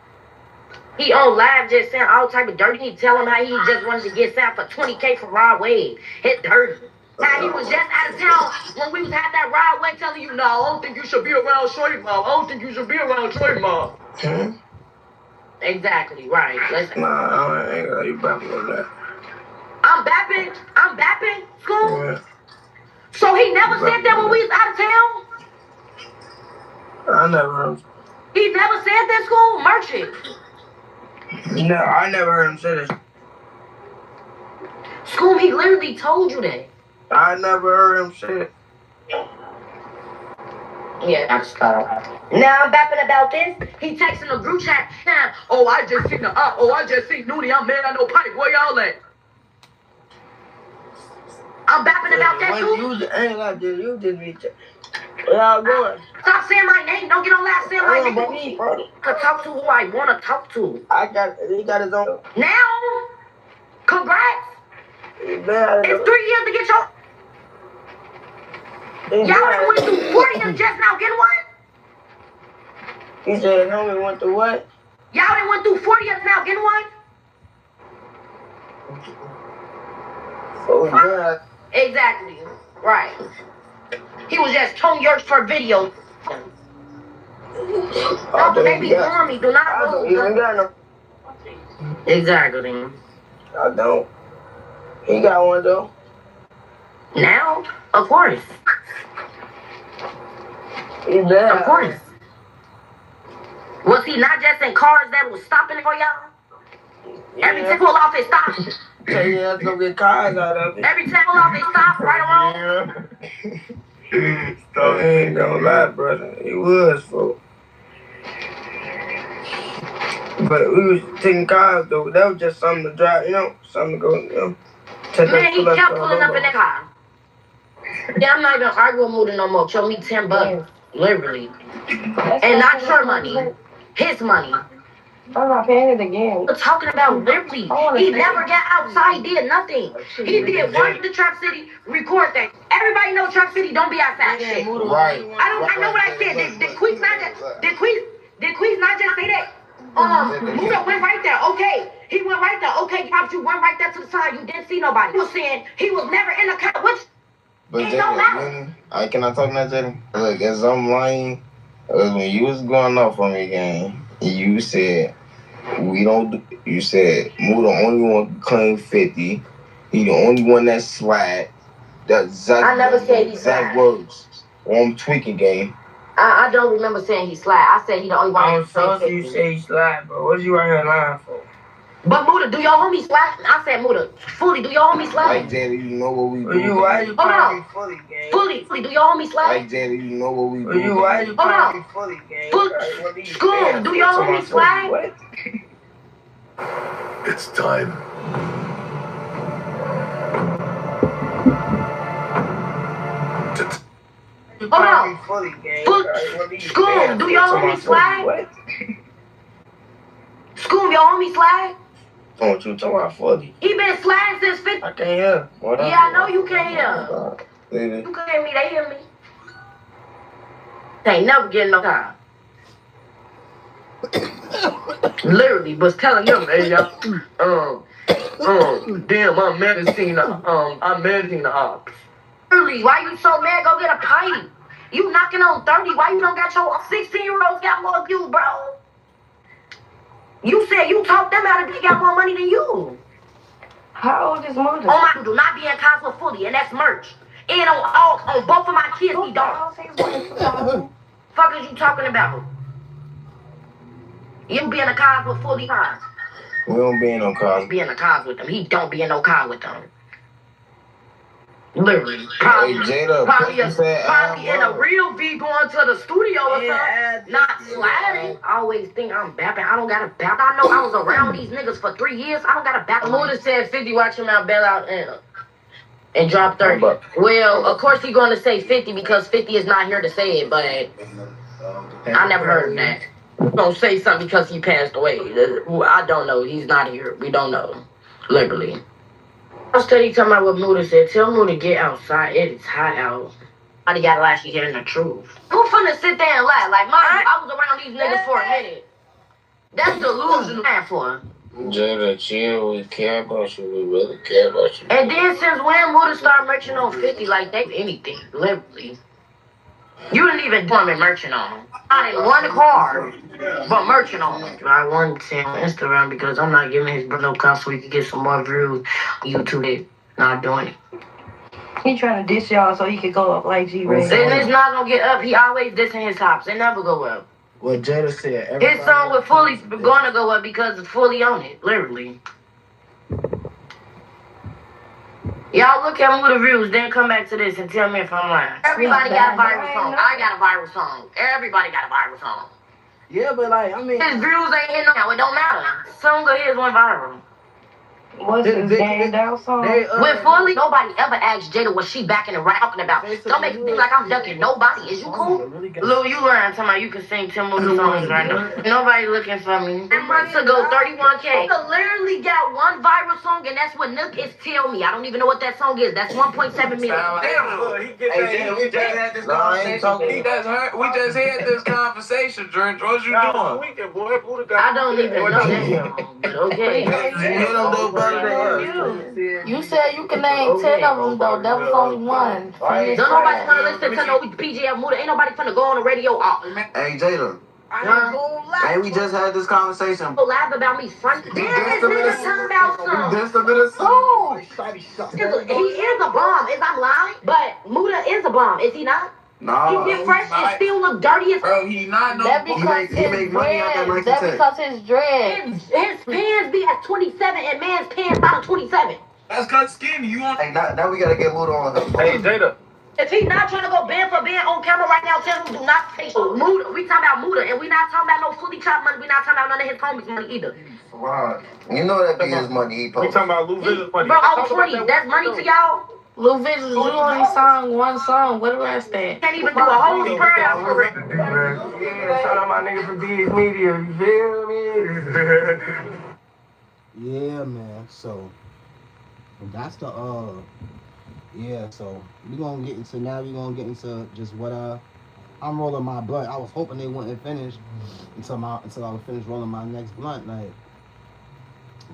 He on live just saying all type of dirty. He tell him how he just wanted to get signed for 20K from Rod Wave. Hit dirty. How he was just out of town when we was at that Rod Wave telling you, no, I don't think you should be around Shorty Mob. I don't think you should be around Shorty Mob. Exactly, right. Listen. Nah, I ain't got you bapping on that. I'm bapping, school. Yeah. So he never said that when we was out of town? I never heard him. He never said that, school? Merch it. No, I never heard him say this. School, he literally told you that. I never heard him say it. Yeah, I just thought about it. Now I'm bapping about this. He texting the group chat. Oh, I just seen Nudie. I'm mad at no pipe. Where y'all at? I'm bapping about that too. You ain't like this. You just be. Where y'all going? Stop saying my name. Don't get on live saying my name. I can talk to who I want to talk to. He got his own. Now, congrats. It's 3 years to get your. Y'all done went through 40 and just now getting one? He said, homie went through what? Y'all done went through 40 and now getting one? Oh, God. Exactly. Right. He was just Tony Yerks for video. Don't make me harm me. Do not move. You ain't got no. Exactly. I don't. He got one though. Now? Of course. He's bad. Of course. Was he not just in cars that was stopping for y'all? Yeah. Every time pull off his stop. Tell you have to go get cars out of it. Every time pull off his stop, right or wrong? I ain't gonna lie, brother. He was, folks. But we was taking cars, though. That was just something to drive, something to go, Man, he kept pulling up in that car. Yeah, I'm not even arguing with him no more. Show me $10, literally. And not your money. His money. I'm not paying it again. We're talking about literally. He never got outside, did nothing. He did work in the Trap City, record that. Everybody know Trap City don't be outside shit. Right. I know what I said. Did Queez not just say that? Muda went right there. Okay. He went right there. Okay, Pops, you went right there to the side. You didn't see nobody. He was saying he was never in the car. Which But Jaden, I cannot talk now, Jaden. Look, as I'm lying, when you was going off on me, gang, you said you said Muda only one can claim 50. He the only one that slide. That's exactly. I never said he exact slide. words. I'm tweaking, gang. I don't remember saying he slide. I said he the only one. I'm sorry you say he slide, bro. What you right here lying for? But Muda, do your homies slide? I said Muda, fully, do your homies slide? Like Jaden, you know what we do. Why you calling me fully, gang? Fully, do your homies slide? Like Jaden, you know what we do. Why you calling me fully, gang? School, do your homies slide? What? It's time. To You Hold call on. me fully, gang. Full- School, do your homie Swag? What? School, your homie Swag? Oh, you talking about fully? He been sliding since 50. I can't hear. What Yeah, I know you can't hear. Baby. You can't hear me, they hear me. They ain't never getting no time. Literally, was telling them, hey, y'all, damn, I'm medicine ops. Literally, why you so mad? Go get a pint. You knocking on 30. Why you don't got your 16-year-olds got more views, bro? You said you taught them how to they got more money than you. How old is Muda? Oh my, do not be in Cosmo fully, and that's merch. And on both of my kids, he don't. Fuck is you talking about? You be in a car with fully cars. We don't be in no car. Be in a car with them. He don't be in no car with them. Literally. Probably, Hey, Jada, probably probably in a real V going to the studio or something. Not sliding. I always think I'm bapping. I don't got to bap. I know I was around these niggas for 3 years. I don't got to bap. Muda said 50, watch him out, bail out and drop 30. Well, of course he going to say 50 because 50 is not here to say it, but I never heard of that. Don't say something because he passed away. I don't know. He's not here. We don't know. Literally. I was steady talking about what Muda said. Tell Muda get outside. It is hot out. I gotta actually hearing the truth. Who finna sit there and laugh? Like, I was around these niggas for a minute. That's delusional for. Jada, chill. We care about you. We really care about you. And then since when Muda started merching on 50, like they anything, literally. You didn't even do me merching on them. Not in one car, but merching on them. I wanted to say on Instagram because I'm not giving his brother no cost so he can get some more views. YouTube not doing it. He trying to diss y'all so he could go up like G-Ray. And it's not gonna get up. He always dissing his tops. It never go up. What Jada said. His song with Fully gonna go up because it's fully on it, literally. Y'all look at Muda views, then come back to this and tell me if I'm lying. Everybody got a viral song. I got a viral song. Everybody got a viral song. Yeah, but like, I mean, His views ain't hitting now. It don't matter. Song of his went viral. What's his Gang Down song? With Fully, nobody ever asked Jada what she backing and talking about. Don't make it seem like I'm ducking nobody. Is you cool? Lil, you learn talking about you can sing 10 Muda songs right now. Nobody looking for me. 10 months ago, 31K. I literally got one viral song, and that's what Nook is Tell Me. I don't even know what that song is. That's 1.7 million. Damn, we just had this conversation. We just had this conversation, Drench. What you doing? I don't even know that song, but okay. You said you can name 10 of them though. That was only one. Don't nobody want to listen to no PGF Muda. Ain't nobody finna go on the radio. Hey, Jada. Hey, we just had this conversation. People laugh about me, son. Damn, this nigga talking about something. Just a bit of song. He is a bomb. Is I'm lying? But Muda is a bomb. Is he not? Nah. He get fresh and still look dirty as Bro, he not no. That because he make money out that dreads. Nike That tag. because his dreads. His pants be at 27 and man's pants about 27. That's cause skinny. You want? Hey, now we gotta get Muda on him. Hey, Jada. If he not trying to go band for band on camera right now, tell him do not say Muda. We talking about Muda, and we not talking about no fully chopped money. We not talking about none of his homies' money either. Wow. You know that be his money he We posts. talking about Lou Vision's money. Bro, I'm 20. That's money to y'all. Lil Vision, you only sung one song. What the rest at? Can't even do a whole prayer for it. Yeah, shout out my nigga from D's Media. You feel me? yeah, man. So that's the yeah. So we gonna get into just what I'm rolling my blunt. I was hoping they wouldn't finish until I was finished rolling my next blunt, like.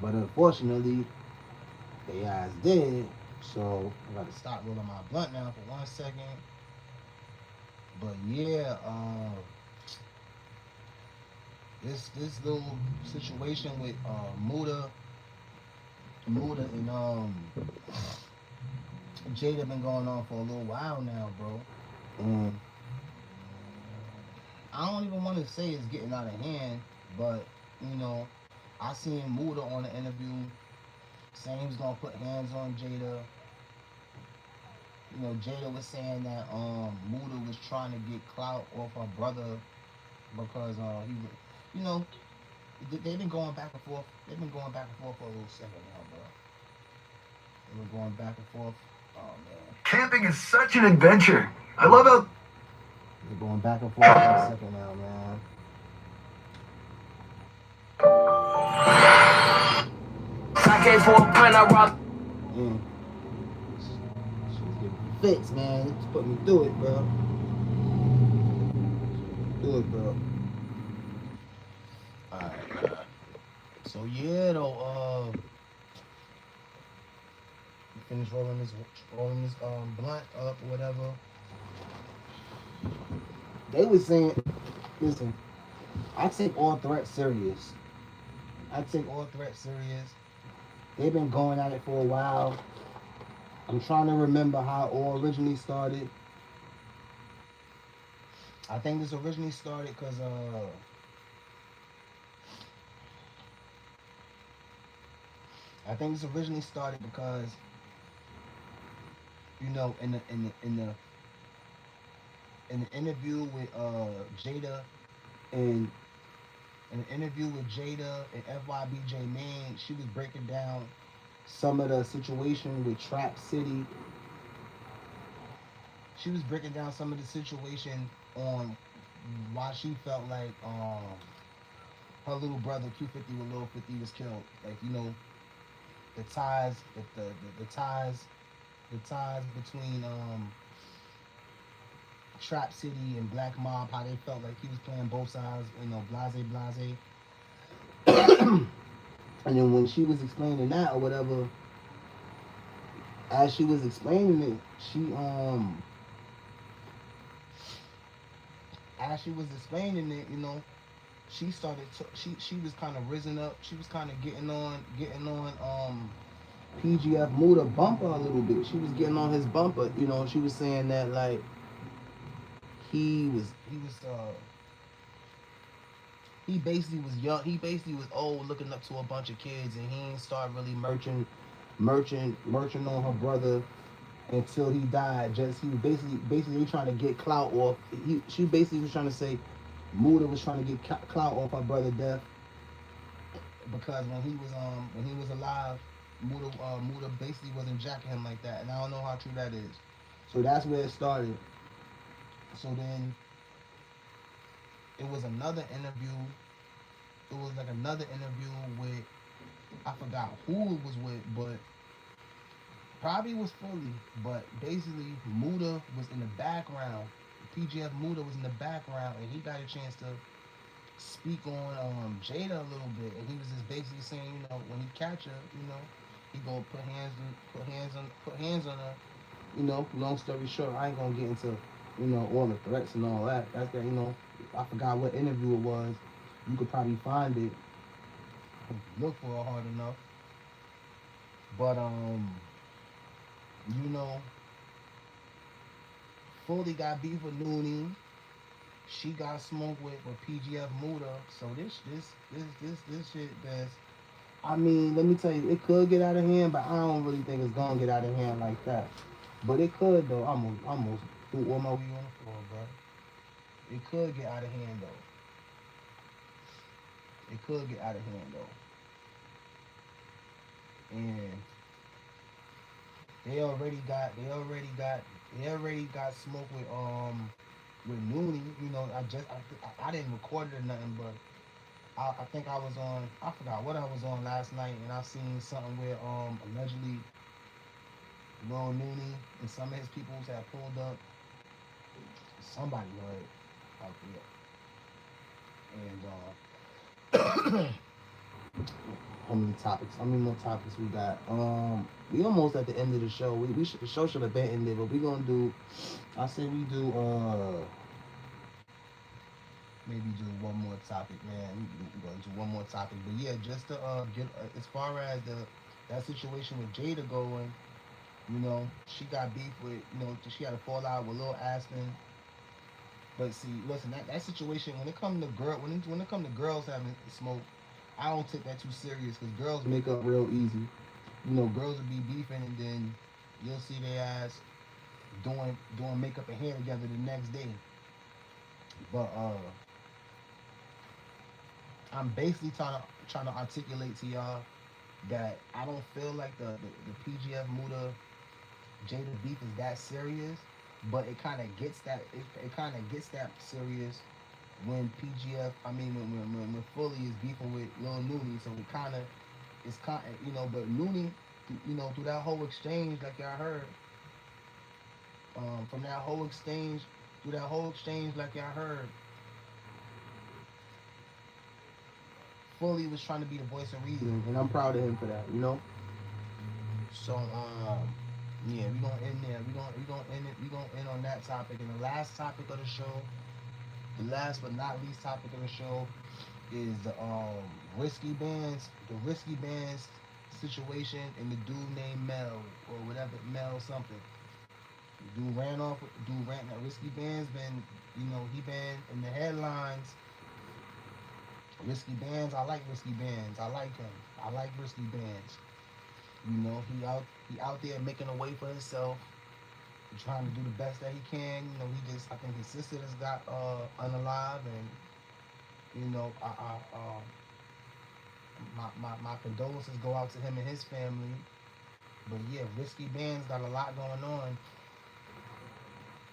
But unfortunately, they guys did. So I gotta stop rolling my blunt now for 1 second. But yeah, this little situation with Muda and Jada been going on for a little while now, bro. And I don't even want to say it's getting out of hand, but you know, I seen Muda on the interview saying he was gonna put hands on Jada. You know, Jada was saying that Muda was trying to get clout off her brother because he, you know, they've been going back and forth. They've been going back and forth for a little second now, bro. They've been going back and forth. Oh man. Camping is such an adventure. I love how They're going back and forth for a second now, man. I came for a pint, I rock. Man. She's getting fits, man. It's put me through it, bro. Do it, bro. Alright, so yeah, though, finish rolling this blunt up or whatever. They was saying, listen, I take all threats serious. They've been going at it for a while. I'm trying to remember how it all originally started. I think this originally started because you know, in the interview with Jada and FYBJ Man, she was breaking down some of the situation with Trap City. She was breaking down some of the situation on why she felt like her little brother Q50 with Lil 50 was killed. Like, you know, the ties between Trap City and Black Mob, how they felt like he was playing both sides, you know, blase. And then when she was explaining that or whatever, as she was explaining it, you know, she started to, she was kind of risen up. She was kind of getting on PGF Muda bumper a little bit. She was getting on his bumper, you know. She was saying that like he basically was young. He basically was old, looking up to a bunch of kids, and he didn't start really merching on her brother until he died. He was basically trying to get clout off. She basically was trying to say Muda was trying to get clout off her brother's death, because when he was alive, Muda basically wasn't jacking him like that, and I don't know how true that is. So that's where it started. So then it was another interview. It was like another interview with, I forgot who it was with, but probably was Fully. But basically, Muda was in the background. PGF Muda was in the background, and he got a chance to speak on Jada a little bit, and he was just basically saying, you know, when he catch her, you know, he gonna put hands on her. You know, long story short, I ain't gonna get into, you know, all the threats and all that. That's that, you know, I forgot what interview it was. You could probably find it. Look for it hard enough. But you know, Fully got beef with Noonie. She got smoked with PGF Muda. So this shit that's, I mean, let me tell you, it could get out of hand, but I don't really think it's gonna get out of hand like that. But it could though. I'm almost threw all my weed on the floor, bro. It could get out of hand though. And they already got smoked with Noonie. You know, I didn't record it or nothing, but I think I was on, I forgot what I was on last night, and I seen something where allegedly Lil Noonie and some of his people had pulled up somebody hood out there. And how many more topics we got? We almost at the end of the show. The show should have been ended, but we gonna do, I say we do maybe do one more topic, man. We're gonna do one more topic. But yeah, just to get as far as that situation with Jada going, you know, she got beef with, you know, she had a fallout with Lil Aspen. But see, listen, that situation, when it comes to girls having smoke, I don't take that too serious, because girls make up real easy. You know, girls will be beefing, and then you'll see their ass doing makeup and hair together the next day. But I'm basically trying to articulate to y'all that I don't feel like the PGF Muda Jada beef is that serious. but it kind of gets that it kind of gets that serious when PGF. I mean, when Fully is beefing with Lil Nooney, so it's kind of, you know. But Nooney, you know, through that whole exchange, like y'all heard, from that whole exchange, like y'all heard, Fully was trying to be the voice of reason, and I'm proud of him for that, you know. So yeah, we gonna end there. We gonna end on that topic. And the last topic of the show, the last but not least topic of the show, is the Risky Bands situation, and the dude named Mel or whatever, Mel something. Dude ran now Risky Bands been, you know, he been in the headlines. Risky Bands, I like Risky Bands. I like him. I like Risky Bands. You know, he out there making a way for himself, trying to do the best that he can. You know, I think his sister just got unalive, and you know, my condolences go out to him and his family. But yeah, Risky Bands got a lot going on.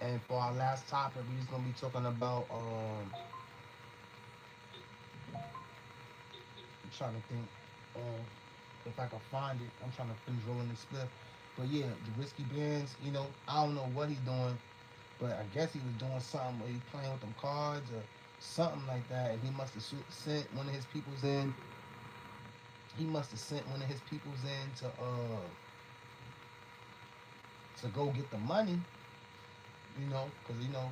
And for our last topic, we're just gonna be talking about I'm trying to think if I can find it. I'm trying to finish rolling the split. But yeah, the Risky Bands, you know, I don't know what he's doing, but I guess he was doing something where he's playing with them cards or something like that. And he must have sent one of his peoples in. To go get the money, you know, because, you know,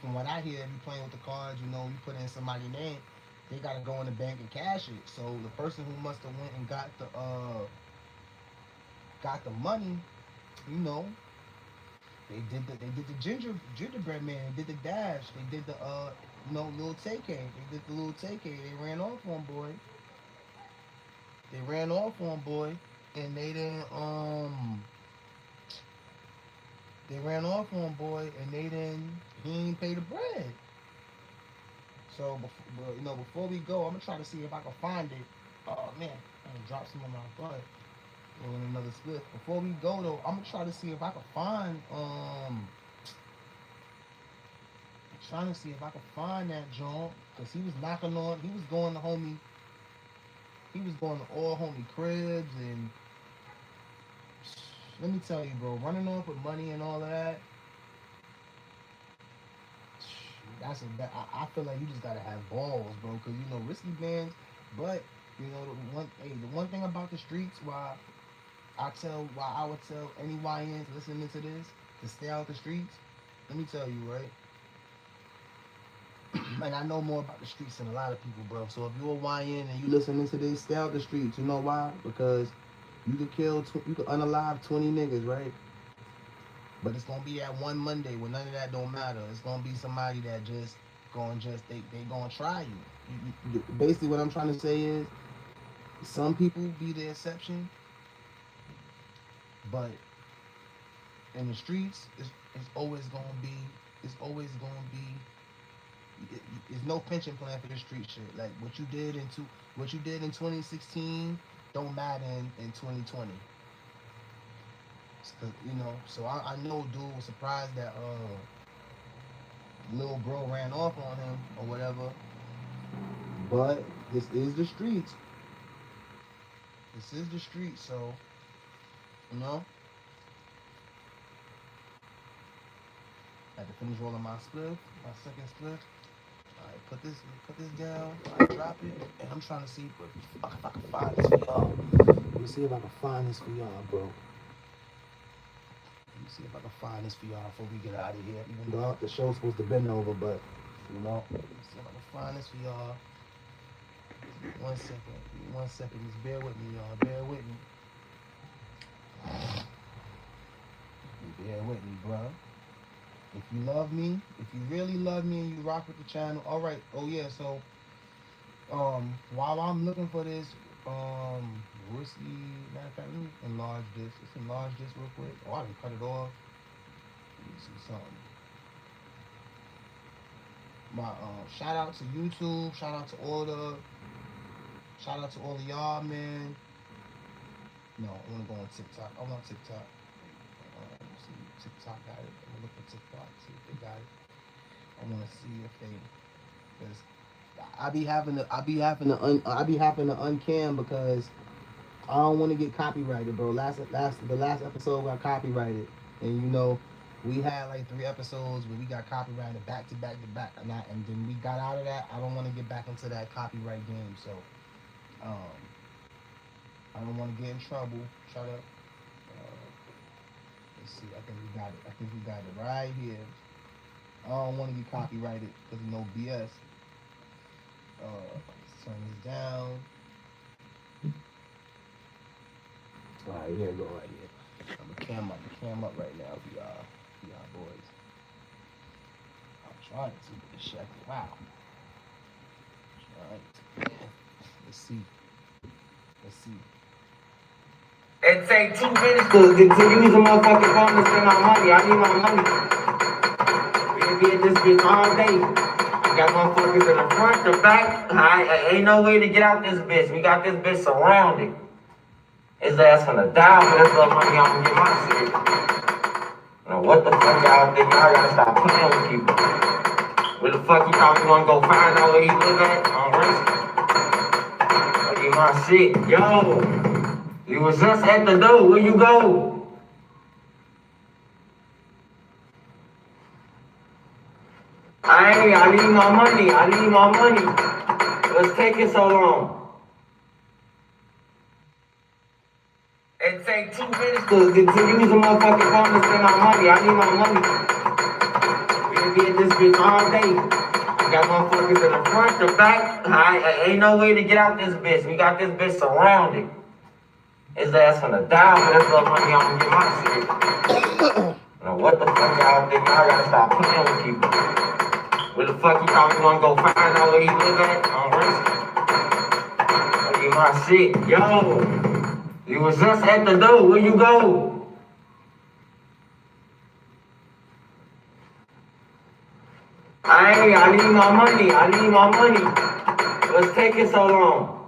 from what I hear, if you playing with the cards, you know, you put in somebody's name, they gotta go in the bank and cash it. So the person who must have went and got the money, you know, they did the gingerbread man, they did the dash, they did the you know, little take. They did the little take. They ran off on boy. And they didn't he ain't pay the bread. So, you know, before we go, I'm gonna try to see if I can find it. Oh man, I dropped some of my butt. In another split. Before we go though, I'm gonna try to see if I can find that joint, because he was going to all homie cribs, and let me tell you, bro, running off with money and all of that, I feel like you just gotta have balls, bro, because, you know, Risky Bands. But, you know, the one thing about the streets, why I would tell any YNs listening to this to stay out the streets, let me tell you, right? And I know more about the streets than a lot of people, bro. So if you're a YN and you listening to this, stay out the streets. You know why? Because you could unalive 20 niggas, right? But it's gonna be that one Monday when none of that don't matter. It's gonna be somebody that they gonna try you. Basically, what I'm trying to say is, some people be the exception, but in the streets, it's always gonna be. There's no pension plan for the street shit. Like what you did in 2016 don't matter in 2020. You know, so I know dude was surprised that little bro ran off on him or whatever. But this is the streets. So, you know, I had to finish rolling my second split. Alright, put this down, I drop it, and I'm trying to see if I can find this for y'all. Let me see if I can find this for y'all, bro. Let me see if I can find this for y'all before we get out of here. Even though the show's supposed to bend over, but, you know, let me see if I can find this for y'all. 1 second, just bear with me, y'all, bear with me. Bear with me, bro. If you love me, if you really love me and you rock with the channel, all right. Oh yeah, so while I'm looking for this, Risky, matter of fact, let me enlarge this. Let's enlarge this real quick. Oh, I can cut it off. Let me see something. My shout out to YouTube, shout out to all of y'all, man. No, I wanna go on TikTok. I'm on TikTok. Let me see. TikTok got it. I'm gonna look for TikTok, see if they got it. I wanna see if they, cause I be having to uncam because I don't want to get copyrighted, bro. The last episode got copyrighted, and we had like 3 episodes where we got copyrighted back to back to back, and then we got out of that. I don't want to get back into that copyright game, so I don't want to get in trouble. Shut up. Let's see. I think we got it right here. I don't want to get copyrighted because BS. Let's turn this down. Alright, here we go right here. I'm gonna cam up right now for y'all boys. I'm trying to get this shit. Wow. Alright. Let's see. It take 2 minutes to use a motherfucking phone to spend my money. I need my money. We'll be at this bitch all day. Got motherfuckers in the front, the back. Ain't no way to get out this bitch. We got this bitch surrounded. His ass finna die for this little money. I'm gonna get my shit. Now what the fuck y'all think? Y'all gotta stop playing with people. Where the fuck you thought you wanna go find out where he live at? On risk. I'll get my shit. Yo, you was just at the door. Where you go? I need my money. What's taking so long? It take 2 minutes to use a motherfucking phone to spend my money. I need my money. We'll be at this bitch all day. Got motherfuckers in the front, the back. Ain't no way to get out this bitch. We got this bitch surrounded. His ass finna die for this little money. I'm gonna get my shit. Now what the fuck y'all think? Y'all gotta stop playing with people. Where the fuck you thought you wanna go find out where he live at? On risk. I'll get my shit. Yo, you was just at the door. Where you go? I need my money. What's taking so long?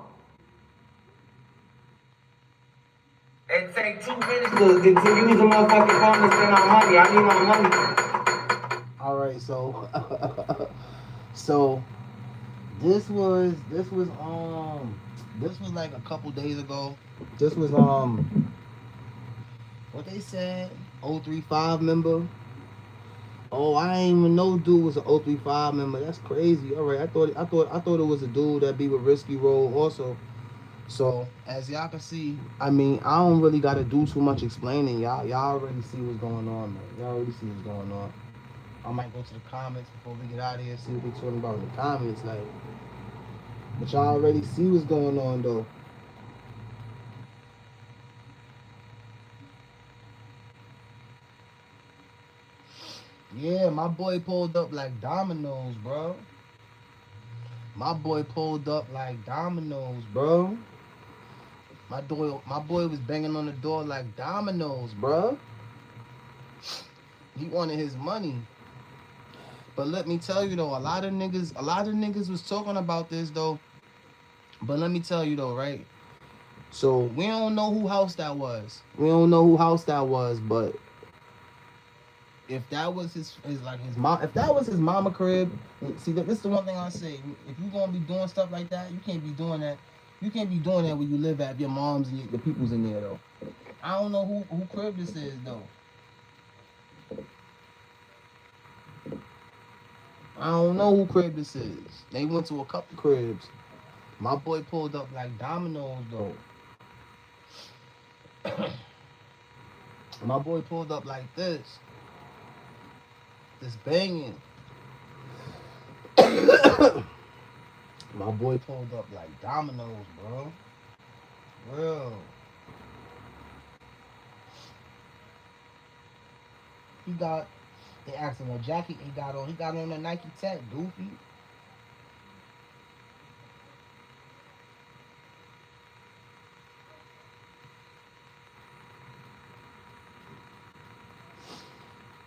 It take 2 minutes to use a motherfucking phone to spend my money. I need my money. All right, so this was like a couple days ago. This was what they said, 035 member. Oh, I ain't even know dude was an 035 member. That's crazy. All right, I thought it was a dude that be with Risky Roll also. So as y'all can see, I mean, I don't really gotta do too much explaining. Y'all already see what's going on, man. Y'all already see what's going on. I might go to the comments before we get out of here, see what they talking about in the comments, like. But y'all already see what's going on, though. Yeah, my boy pulled up like dominoes, bro. My boy was banging on the door like dominoes, bro. He wanted his money. But let me tell you though, a lot of niggas was talking about this though. But let me tell you though, right? So we don't know who house that was. But if that was his mom, if that was his mama crib, see, this is the one thing I say. If you gonna be doing stuff like that, you can't be doing that. You can't be doing that where you live at, your mom's and the people's in there though. I don't know who crib this is though. I don't know who crib this is. They went to a couple cribs. My boy pulled up like dominoes though. My boy pulled up like this. This banging. My boy pulled up like dominoes, bro. Real. They asked him what jacket he got on. He got on a Nike Tech, goofy.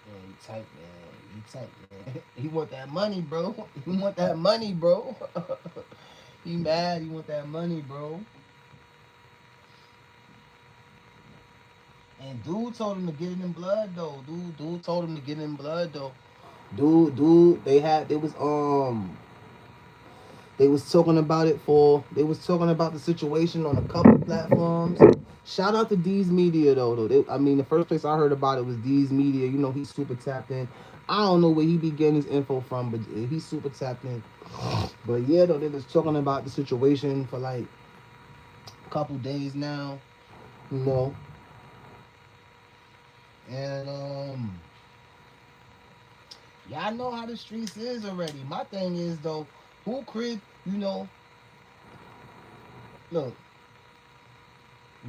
Yeah, he tight, man. He want that money, bro. He mad. He want that money, bro. And dude told him to get it in blood though. Dude told him to get it in blood though. Dude, they was talking about the situation on a couple platforms. Shout out to D's Media though. The first place I heard about it was D's Media. You know, he's super tapped in. I don't know where he be getting his info from, but he's super tapped in. But yeah, though, they was talking about the situation for like a couple days now. You know. And y'all know how the streets is already. My thing is though, who crib, you know, look,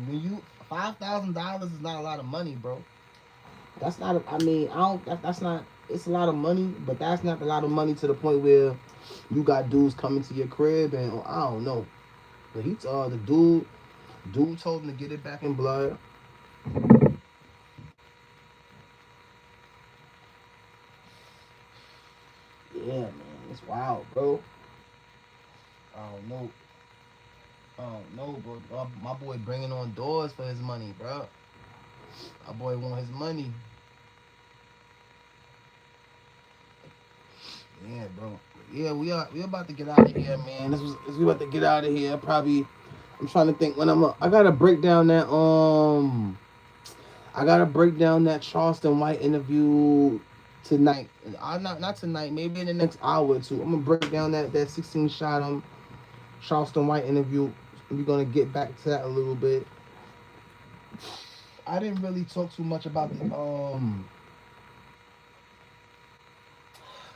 when you $5,000 is not a lot of money, bro. That's not. That's not. It's a lot of money, but that's not a lot of money to the point where you got dudes coming to your crib and I don't know. But the dude told him to get it back in blood. Yeah, man, it's wild, bro. I don't know, bro. My boy bringing on doors for his money, bro. My boy want his money. Yeah, bro. Yeah, we about to get out of here, man. We about to get out of here. Probably, I'm trying to think when I gotta break down that Charleston White interview tonight. Not tonight. Maybe in the next hour or two. I'm gonna break down that 16-shot Charleston White interview. We're gonna get back to that a little bit. I didn't really talk too much about the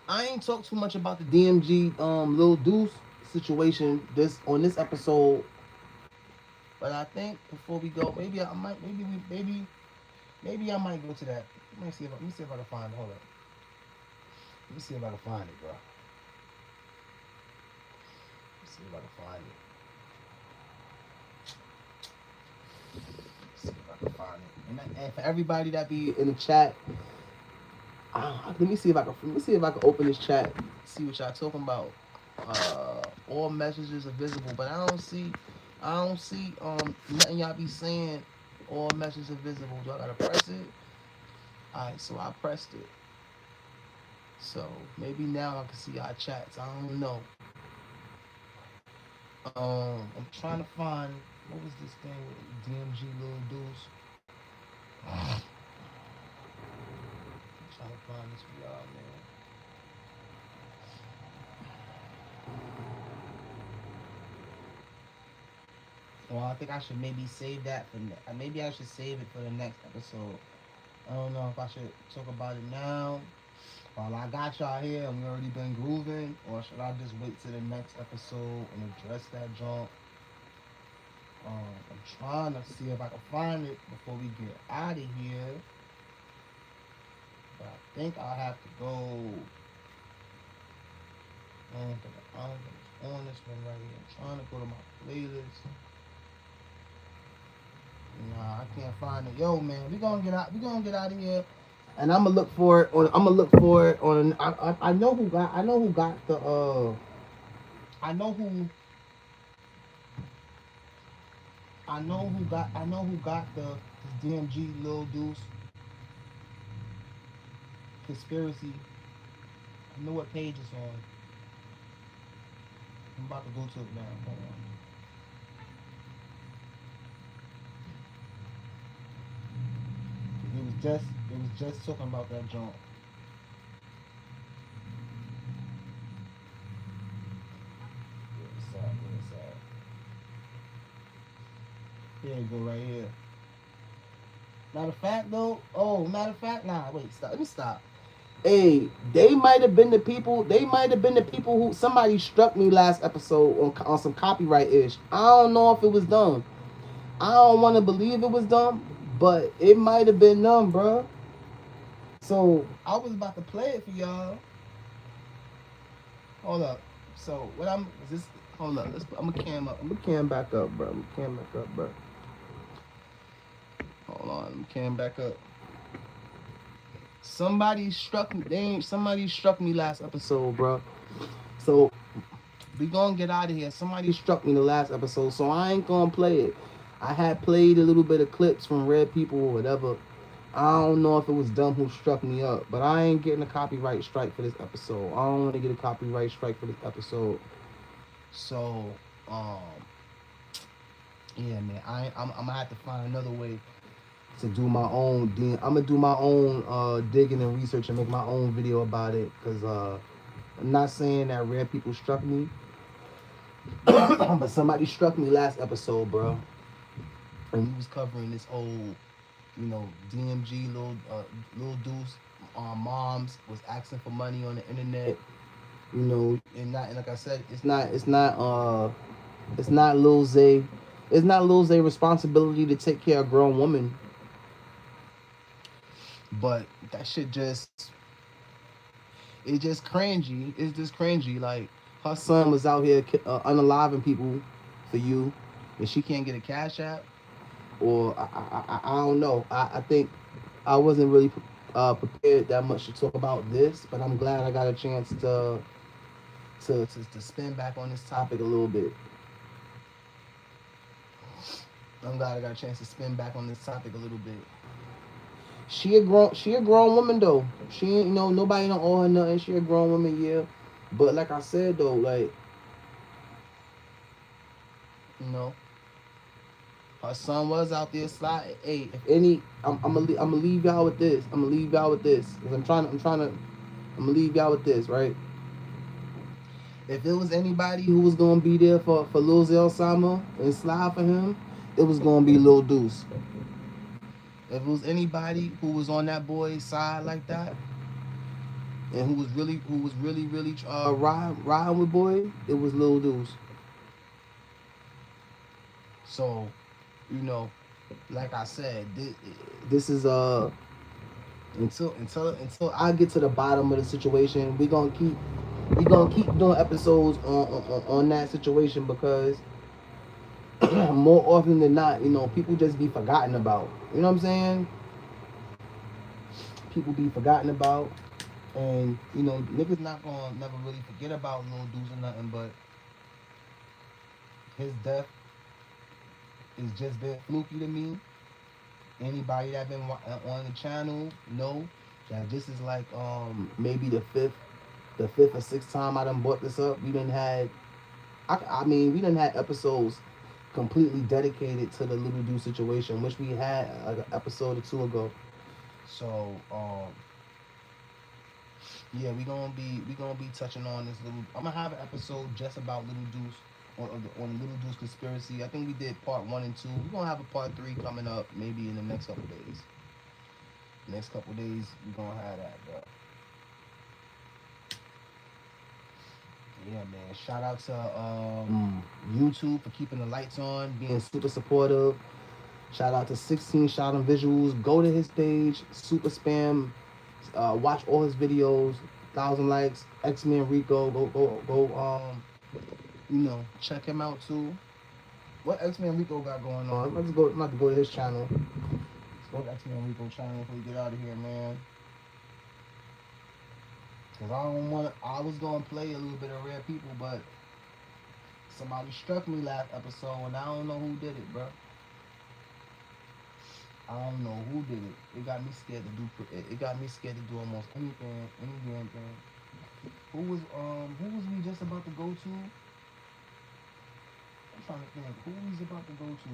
I ain't talked too much about the DMG Lil Deuce situation on this episode. But I think before we go, maybe I might go to that. Let me see if I can find it. Hold up. Let me see if I can find it, bro. Let's see if I can find it. And for everybody that be in the chat, let me see if I can open this chat, see what y'all talking about. All messages are visible, but I don't see nothing y'all be saying. All messages are visible. Do I gotta press it? Alright, so I pressed it. So maybe now I can see our chats. I don't know. I'm trying to find what was this thing with DMG Lil Deuce. I'm trying to find this for y'all, man. Well, I think I should maybe save that maybe I should save it for the next episode. I don't know if I should talk about it now while I got y'all here and we already been grooving, or should I just wait till the next episode and address that junk? I'm trying to see if I can find it before we get out of here. But I think I'll have to go. I don't think it's on this one right here. I'm trying to go to my playlist. Nah, I can't find it. Yo, man, we gonna get out of here. And I'm gonna look for it on. I know who got the DMG Lil Deuce conspiracy. I know what page it's on. I'm about to go to it now. Hold on. It was just talking about that junk. Here you go, right here. Matter of fact, nah, wait, stop. Let me stop. Hey, they might have been the people who somebody struck me last episode on some copyright ish. I don't know if it was them. I don't want to believe it was them, but it might have been them, bro. So I was about to play it for y'all. Hold up. So hold up. I'm gonna cam back up, bro. Hold on, I'm cam back up. Somebody struck me last episode, bro. So we gonna get out of here. Somebody struck me the last episode, so I ain't gonna play it. I had played a little bit of clips from Red People or whatever. I don't know if it was Dumb who struck me up, but I ain't getting a copyright strike for this episode. I don't want to get a copyright strike for this episode. So, yeah, man, I'm gonna have to find another way to do my own. I'm gonna do my own digging and research and make my own video about it. Cause I'm not saying that Red People struck me, but somebody struck me last episode, bro. And we was covering this whole, DMG, Lil Deuce, moms was asking for money on the internet, and like I said, it's not Lil Zay. It's not Lil Zay's responsibility to take care of a grown woman. But that shit it's just cringy. It's just cringy. Like, her son was out here unaliving people for you, and she can't get a cash app. Or I don't know. I think I wasn't really prepared that much to talk about this, but I'm glad I got a chance to spin back on this topic a little bit. I'm glad I got a chance to spin back on this topic a little bit. She a grown woman though. She ain't, nobody don't owe her nothing. She a grown woman, yeah. But like I said though, like, her son was out there sliding. Hey, if any, I'm gonna leave y'all with this. I'm gonna leave y'all with this. Cause I'm gonna leave y'all with this, right? If it was anybody who was gonna be there for Lil Zay Osama and slide for him, it was gonna be Lil Deuce. If it was anybody who was on that boy's side like that, and who was really riding with boy, it was Lil Deuce. So, like I said, this is until I get to the bottom of the situation, we gonna keep doing episodes on that situation, because more often than not, people just be forgotten about. You know what I'm saying? People be forgotten about, and niggas not gonna never really forget about Lil Deuce or nothing, but his death is just been fluky to me. Anybody that been on the channel know that this is like maybe the fifth or sixth time I done brought this up. We done had episodes completely dedicated to the Lil Deuce situation, which we had like an episode or two ago. So yeah, we gonna be touching on this little. I'm gonna have an episode just about Lil Deuce on the Lil Deuce conspiracy. I think we did part 1 and 2. We're gonna have a part 3 coming up maybe in the next couple days. Next couple days we're gonna have that, bro. Yeah, man. Shout out to YouTube for keeping the lights on, being super supportive. Shout out to 16 Shot on Visuals. Go to his page, Super Spam. Watch all his videos. 1,000 likes. X-Men Rico. Go. Check him out too. What X-Men Rico got going on? I'm about to go to his channel. Let's go to X-Men Rico channel before we get out of here, man. Cause I was gonna play a little bit of Red People, but somebody struck me last episode, and I don't know who did it, bro. I don't know who did it. It got me scared to do. It got me scared to do almost anything, any damn thing. Who was we just about to go to? I'm trying to think. Who was about to go to?